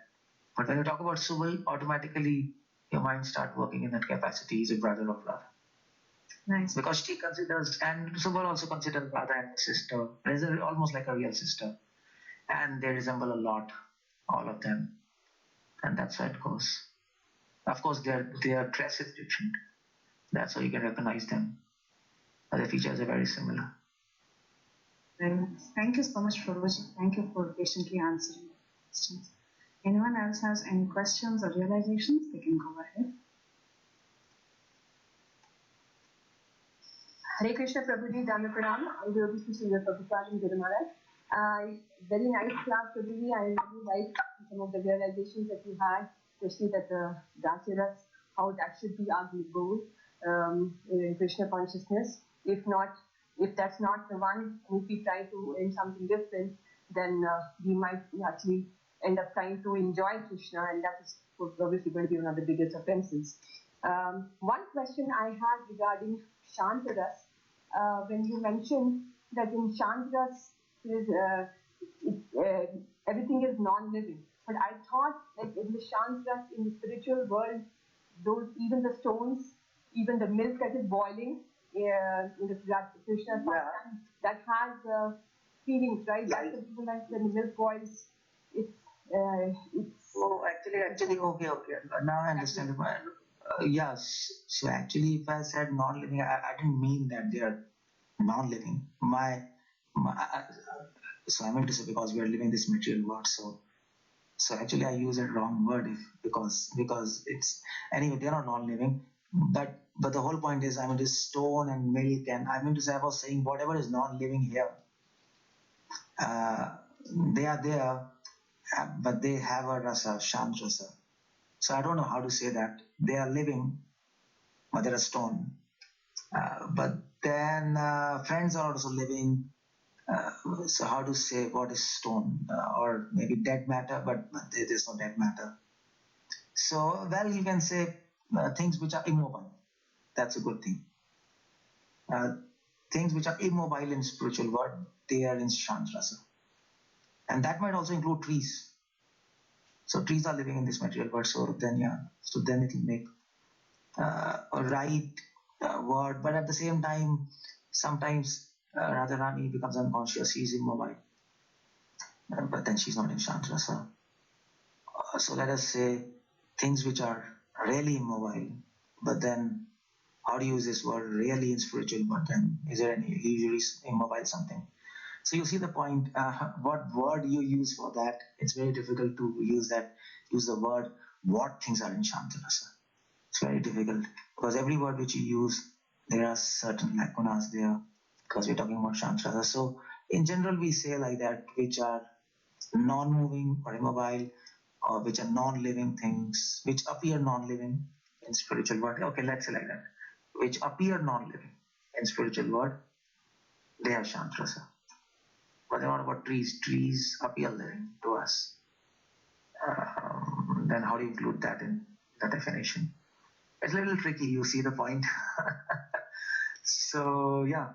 when you talk about Subal, automatically your mind starts working in that capacity. He's a brother of Radha. Nice. Because she considers, and Subal also considers Radha as a sister. They're almost like a real sister. And they resemble a lot, all of them. And that's how it goes. Of course, their dress is different. That's how you can recognize them. But the features are very similar. Very nice. Thank you so much, Prabhuji. Thank you for patiently answering the questions. Anyone else has any questions or realizations? They can go ahead. Hare Krishna Prabhuji, Dhamma Pranam. I will be teaching the Prabhupada and Guru Maharaj. Very nice class, Prabhuji. I really like some of the realizations that you had, especially that the Dasaras, how that should be our goal in Krishna consciousness. If that's not the one, and if we try to end something different, then we might actually end up trying to enjoy Krishna, and that is obviously going to be one of the biggest offenses. One question I had regarding Shantaras, when you mentioned that in Shantaras everything is non-living, but I thought that in the Shantaras, in the spiritual world, those even the stones, even the milk that is boiling in the Krishna that has feelings, right? That's the reason that when the milk boils, it's. Oh, actually, okay. Now I understand. Yes. So actually, if I said non-living, I didn't mean that they are non-living. So I meant to say because we are living this material world. So actually, I use a wrong word because it's anyway they are not non-living. But the whole point is I mean this stone and milk and I mean to say I was saying whatever is non-living here, uh, they are there, but they have a rasa, shant rasa. So I don't know how to say that they are living, but they're a stone. But then friends are also living. So how to say what is stone or maybe dead matter, but there's no dead matter. So well, you can say things which are immobile. That's a good thing. Uh, things which are immobile in spiritual world, they are in Shantrasa. And that might also include trees. So trees are living in this material world. So then it will make a right word. But at the same time, sometimes Radharani becomes unconscious. She's immobile. But then she's not in Shantrasa. So let us say things which are really immobile, but then how do you use this word really in spiritual? But then is there any usually immobile something? So you see the point. What word you use for that? It's very difficult to use that. Use the word. What things are in Shantarasa? It's very difficult because every word which you use, there are certain lacunas there because we're talking about Shantarasa. So in general, we say like that, which are non-moving or immobile, or which are non-living things, which appear non-living in spiritual world. Okay, let's say like that, which appear non-living in spiritual world, they have Shantrasa. But then what about trees? Trees appear living to us. Then how do you include that in the definition? It's a little tricky. You see the point. So yeah,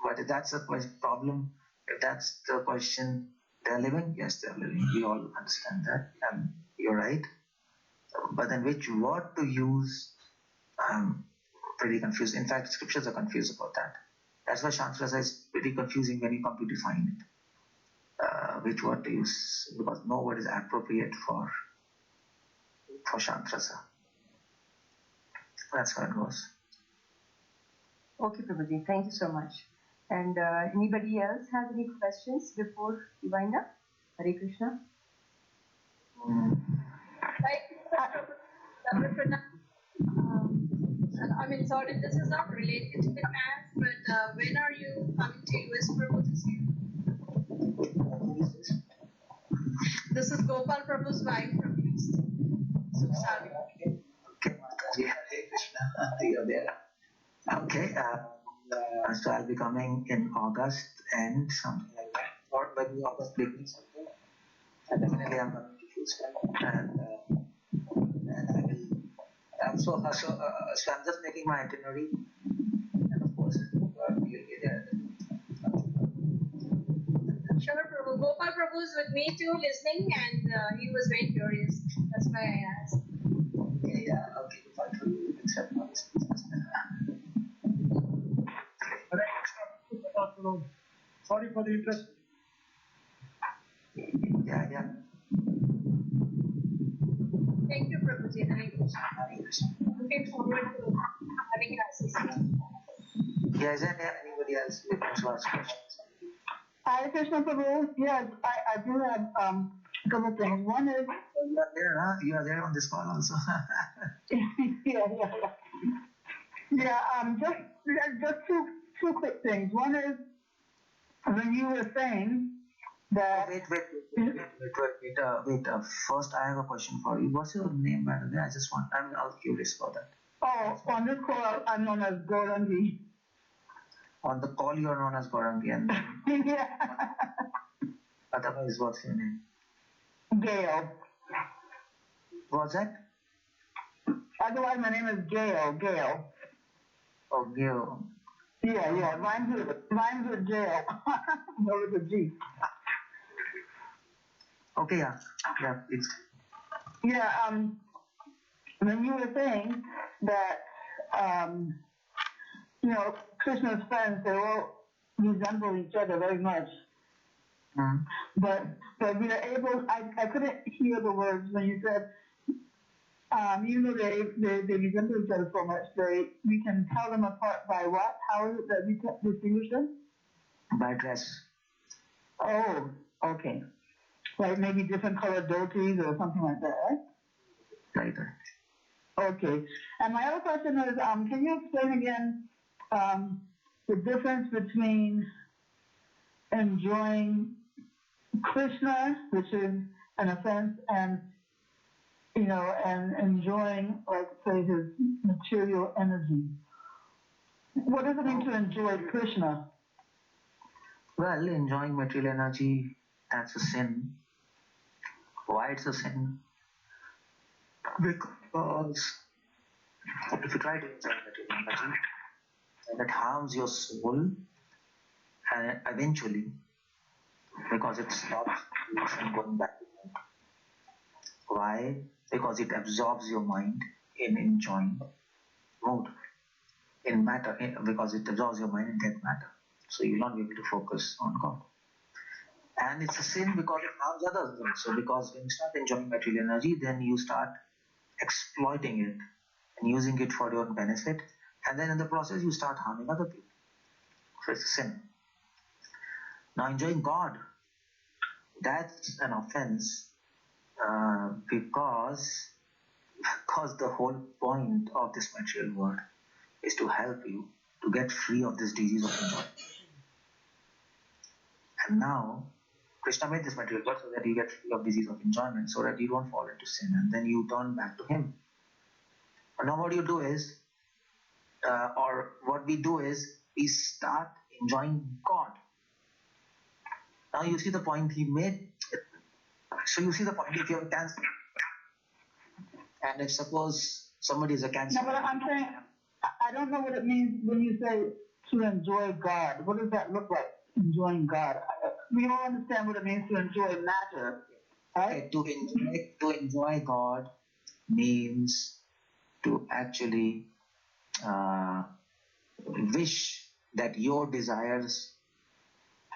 but if that's the problem, if that's the question, they're living. Yes, they're living. We all understand that, and you're right. But then which word to use? I'm pretty confused. In fact, scriptures are confused about that. That's why Shantrasa is pretty confusing when you come to define it. Which word to use? Because no word is appropriate for Shantrasa. That's how it goes. Okay, Prabhuji, thank you so much. And anybody else has any questions before we wind up? Hare Krishna. I mean, sorry, this is not related to the class, but when are you coming to US Prabhu this year? This is Gopal Prabhu's wife from US. So sorry. Okay, Hare Krishna. You're there. Okay, so I'll be coming in August and something like that, or maybe August beginning something. And definitely I'm coming to Houston, and I will. So I'm just making my itinerary, and of course, you'll be there. Sure, Prabhu. Gopal Prabhu is with me too, listening, and he was very curious. That's why I asked. Yeah, okay, fine for you, accept my Sorry for the interest. Yeah. Thank you, Prabhuji. Hare Krishna. Looking forward to having classes. Yeah, is there anybody else who wants to ask questions? Hare Krishna Prabhu. Yes, I do have couple of things. One is You are there, huh? You are there on this call also. yeah. Just to two quick things. One is when you were saying Oh, that. wait. First, I have a question for you. What's your name, by the way? I'm curious about that. Oh, on this call, I'm known as Gorangi. On the call, you are known as Gorangi, and Yeah. otherwise, what's your name? Gail. What's that? Otherwise, my name is Gail. Gail. Oh, Gil. Yeah. Rhymes with jail. No, with a G. Okay, yeah, it's Yeah. When you were saying that, um, Krishna's friends, they all resemble each other very much. mm, But we are able. I couldn't hear the words when you said. Even though they resemble each other so much, we can tell them apart by what? How is it that we can distinguish them? by dress. Oh, okay. Like maybe different colored dhotis or something like that, right? Right. Okay. And my other question is, can you explain again the difference between enjoying Krishna, which is an offense, and and enjoying, like, say, his material energy. What does it mean to enjoy Krishna? Well, enjoying material energy, that's a sin. Why it's a sin? Because if you try to enjoy material energy, then it harms your soul, and eventually, because it stops you from going back to it. Why? Because it absorbs your mind in enjoying mode, in matter, because it absorbs your mind in that matter. So you'll not be able to focus on God. And it's a sin because it harms others also. Because when you start enjoying material energy, then you start exploiting it and using it for your own benefit. And then in the process, you start harming other people. So it's a sin. Now, enjoying God, that's an offense because the whole point of this material world is to help you to get free of this disease of enjoyment. And now, Krishna made this material world so that you get free of disease of enjoyment, so that you don't fall into sin, and then you turn back to Him. And now, what you do is, or what we do is, we start enjoying God. Now, you see the point he made. So you see the point. If you have cancer, and if suppose somebody is a cancer. No, but I'm saying I don't know what it means when you say to enjoy God. What does that look like? Enjoying God. We all understand what it means to enjoy matter, right? Okay, to enjoy God means to actually wish that your desires,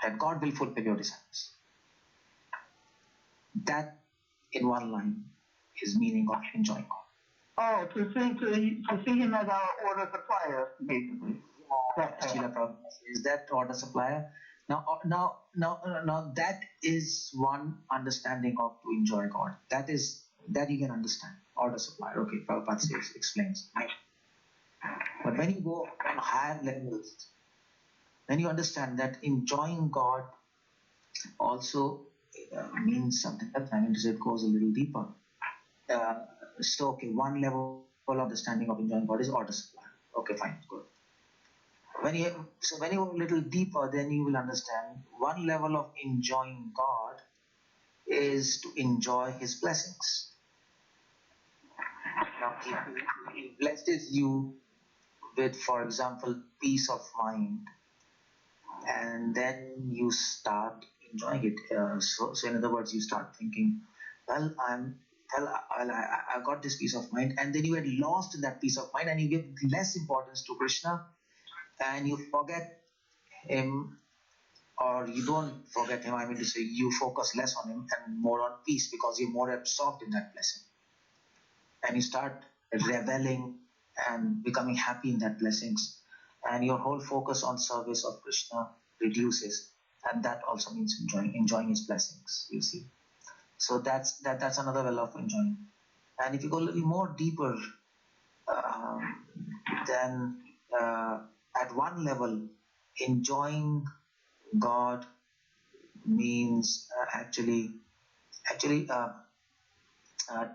that God will fulfill your desires. That, in one line, is meaning of enjoying God. Oh, to see Him as our order supplier, basically. Srila Prabhupada is that order supplier. Now, that is one understanding of to enjoy God. That you can understand. Order supplier. Okay, Prabhupada explains. Right. But when you go on higher levels, then you understand that enjoying God also means something else. I mean to say it goes a little deeper. So, okay, one level of understanding of enjoying God is order supplier. Okay, fine, good. When you go a little deeper, then you will understand one level of enjoying God is to enjoy His blessings. Now, He blesses you with, for example, peace of mind, and then you start enjoying it. So in other words, you start thinking, well, I got this peace of mind, and then you get lost in that peace of mind, and you give less importance to Krishna, and you forget Him, or you don't forget Him. I mean to say, you focus less on Him and more on peace because you're more absorbed in that blessing, and you start reveling and becoming happy in that blessings, and your whole focus on service of Krishna reduces, and that also means enjoying His blessings. You see, so that's another level of enjoying. And if you go a little more deeper, then at one level, enjoying God means actually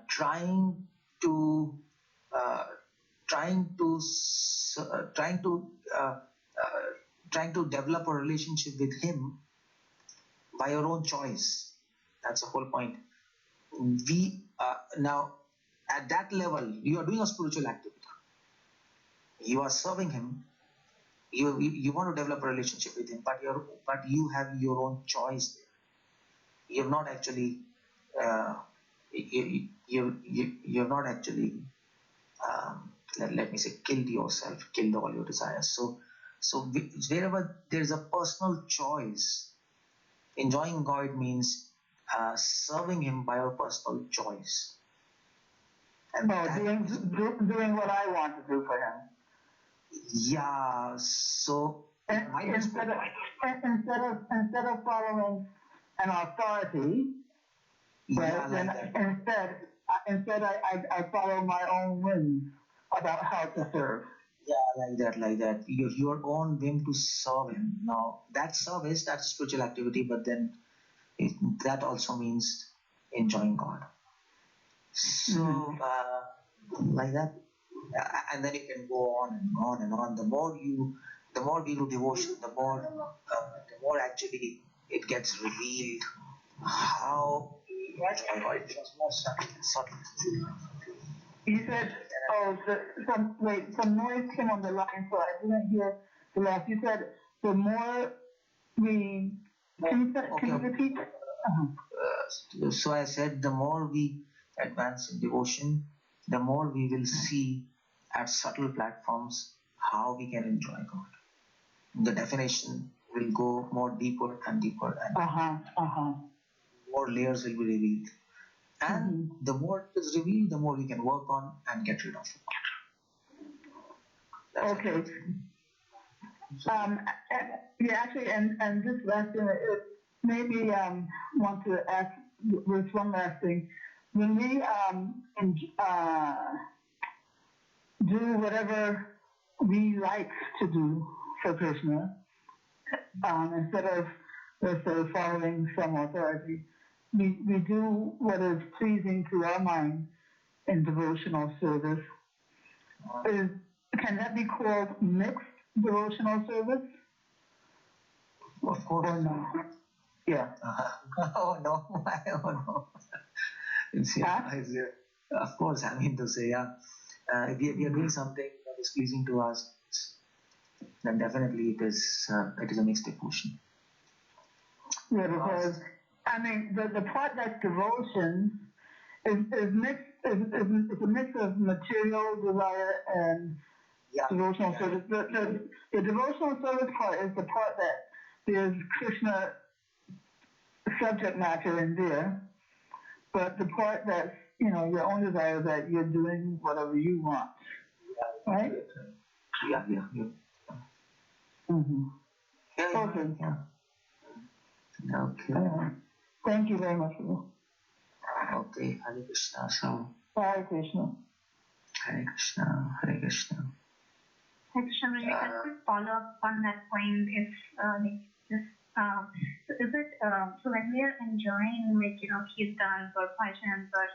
trying to uh, trying to uh, uh, trying to develop a relationship with Him by your own choice. That's the whole point. We now at that level, you are doing a spiritual activity. You are serving Him. You want to develop a relationship with Him, but you have your own choice there. You have not actually uh, you have not actually let me say killed yourself, killed all your desires. So wherever there is a personal choice, enjoying God means serving Him by your personal choice, and Oh, that doing what I want to do for him. yeah. So And my instead of following an authority, yeah, right? like Then that. instead I follow my own whims about how to serve. Yeah, like that. Your own whim to serve Him. Now that service, that's spiritual activity, but then it, that also means enjoying God. So like that, and then you can go on and on and on. The more we do devotion, the more actually it gets revealed how we enjoy God. It becomes more subtle. You said, oh, some noise came on the line, so I didn't hear the last. You said the more we, can you Okay. repeat? Uh-huh. So I said, the more we advance in devotion, the more we will see at subtle platforms how we can enjoy God. The definition will go more deeper and deeper, and Uh-huh, uh-huh. more layers will be revealed. And Mm-hmm. the more it is revealed, the more we can work on and get rid of it. That's Okay. it. Yeah, actually, and this last thing, it made me want to ask this one last thing. When we do whatever we like to do for Krishna, instead of, let's say, following some authority, we do what is pleasing to our mind in devotional service. Is, can that be called mixed devotional service Of course. or no? Yeah. Oh no, oh no. It's, Huh? yeah, of course, I mean to say, yeah. If we are doing something that is pleasing to us, then definitely it is a mixed devotion. Yeah, because I mean the part that's devotion is mixed is a mix of material desire and Yeah, devotional yeah, service. The devotional service part is the part that there's Krishna subject matter in there, but the part that's your own desire that you're doing whatever you want, right? yeah. Mm-hmm. Yeah, Okay. yeah. Okay. Thank you very much. Okay. Hare Krishna. So, Hare Krishna. Hare Krishna. Hare Krishna. Hi, Krishna, maybe I could follow up on that point if like this. So is it so when we are enjoying like kirtans or bhajans or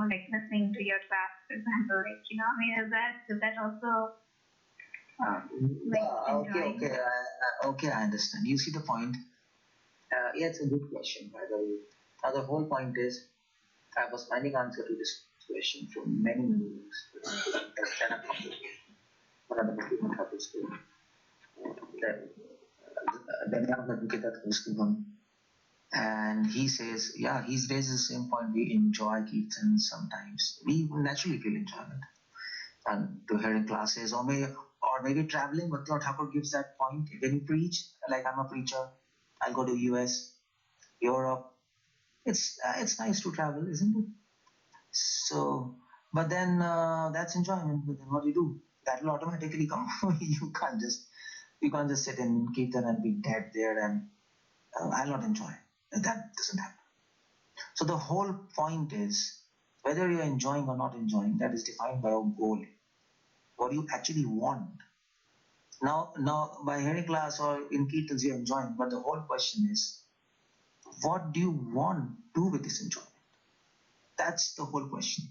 like listening to your class, for example, like I mean, is that also like enjoying? Okay, I understand. You see the point. Yeah, it's a good question, by the way. Now, the whole point is, I was finding answer to this question from many years. One of the Muslim couples that and he says, yeah, he's raised the same point. We enjoy kirtan sometimes. We naturally feel enjoyment and to hearing classes or maybe traveling. But Lord Thakur gives that point when you preach. Like I'm a preacher, I'll go to US, Europe. It's nice to travel, isn't it? So, but then that's enjoyment. But then what do you do? That will automatically come. You can't just sit in kirtan and be dead there and I'll not enjoy. That doesn't happen. So the whole point is whether you're enjoying or not enjoying, that is defined by your goal. What you actually want. Now, by hearing class or in Kirtans, you're enjoying, but the whole question is, what do you want to do with this enjoyment? That's the whole question.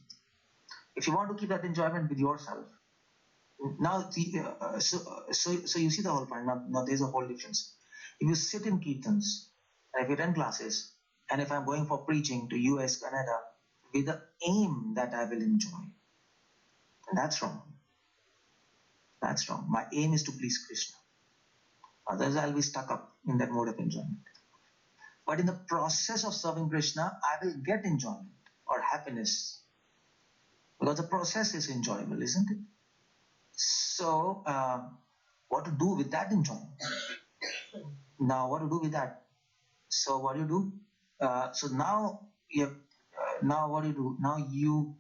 If you want to keep that enjoyment with yourself, so you see the whole point. Now there's a whole difference. If you sit in Kirtans, and if you attend classes, and if I'm going for preaching to US, Canada, with the aim that I will enjoy, and that's wrong. That's wrong. My aim is to please Krishna. Otherwise, I'll be stuck up in that mode of enjoyment. But in the process of serving Krishna, I will get enjoyment or happiness. Because the process is enjoyable, isn't it? So, what to do with that enjoyment? Now, what to do with that? So, what do you do? So now now what do you do? Now you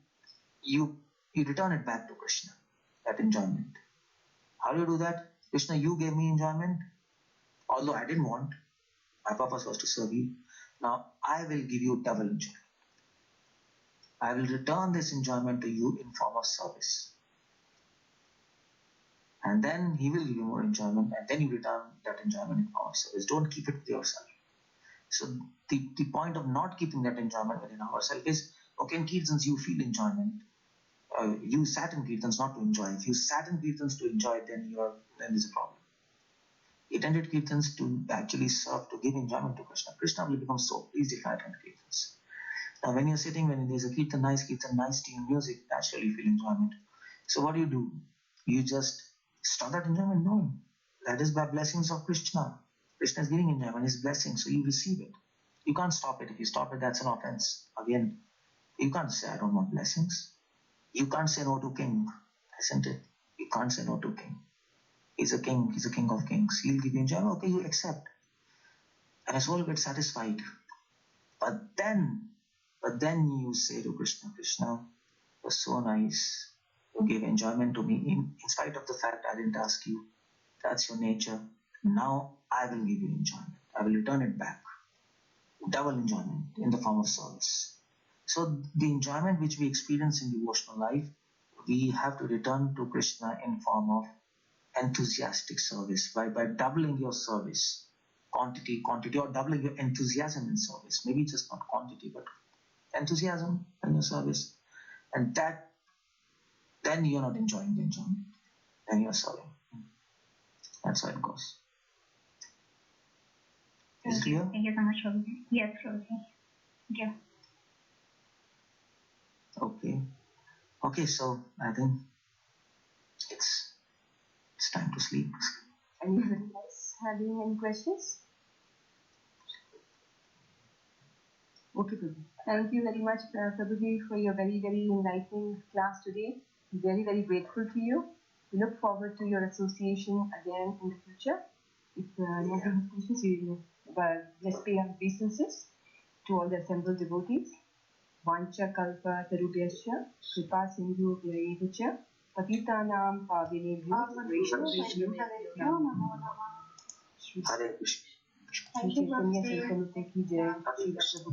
return it back to Krishna, that enjoyment. How do you do that? Krishna, you gave me enjoyment, although I didn't want. My purpose was to serve you. Now I will give you double enjoyment. I will return this enjoyment to you in form of service. And then he will give you more enjoyment, and then you return that enjoyment in form of service. Don't keep it with yourself. So the point of not keeping that enjoyment within ourselves is, okay, in Kirtans you feel enjoyment. You sat in Kirtans not to enjoy. If you sat in Kirtans to enjoy, then there's a problem. You attended Kirtans to actually serve, to give enjoyment to Krishna. Krishna will become so pleased if I attend Kirtans. Now when you're sitting, when there's a Kirtan, nice tune music, naturally you feel enjoyment. So what do? You just stop that enjoyment? No. That is by blessings of Krishna. Krishna is giving enjoyment, his blessing, so you receive it. You can't stop it. If you stop it, that's an offense. Again, you can't say, I don't want blessings. You can't say no to king, isn't it? You can't say no to king. He's a king of kings. He'll give you enjoyment. Okay, you accept. And your soul gets satisfied. But then you say to Krishna, Krishna, you're so nice. You gave enjoyment to me in spite of the fact I didn't ask you. That's your nature. Now I will give you enjoyment. I will return it back. Double enjoyment in the form of service. So the enjoyment which we experience in devotional life, we have to return to Krishna in form of enthusiastic service by doubling your service, quantity, or doubling your enthusiasm in service. Maybe just not quantity, but enthusiasm in your service. And that, then you're not enjoying the enjoyment. Then you're serving. That's how it goes. Is it clear? Thank you so much, Prabhuji. Yes, Prabhuji. Thank you. Okay, so I think it's time to sleep. Anybody else having any questions? Okay, Prabhu. Thank you very much, Prabhuji, for your very, very enlightening class today. Very, very grateful to you. We look forward to your association again in the future. If no questions, we will just pay our obeisances to all the assembled devotees. Vancha kalpa tarubhyascha kripa sindhu vyayevcha patitanam pavinebhyo vaishnavebhyo Hare Krishna. Chaitanya Cariamrta Madhya, Srila Prabhupada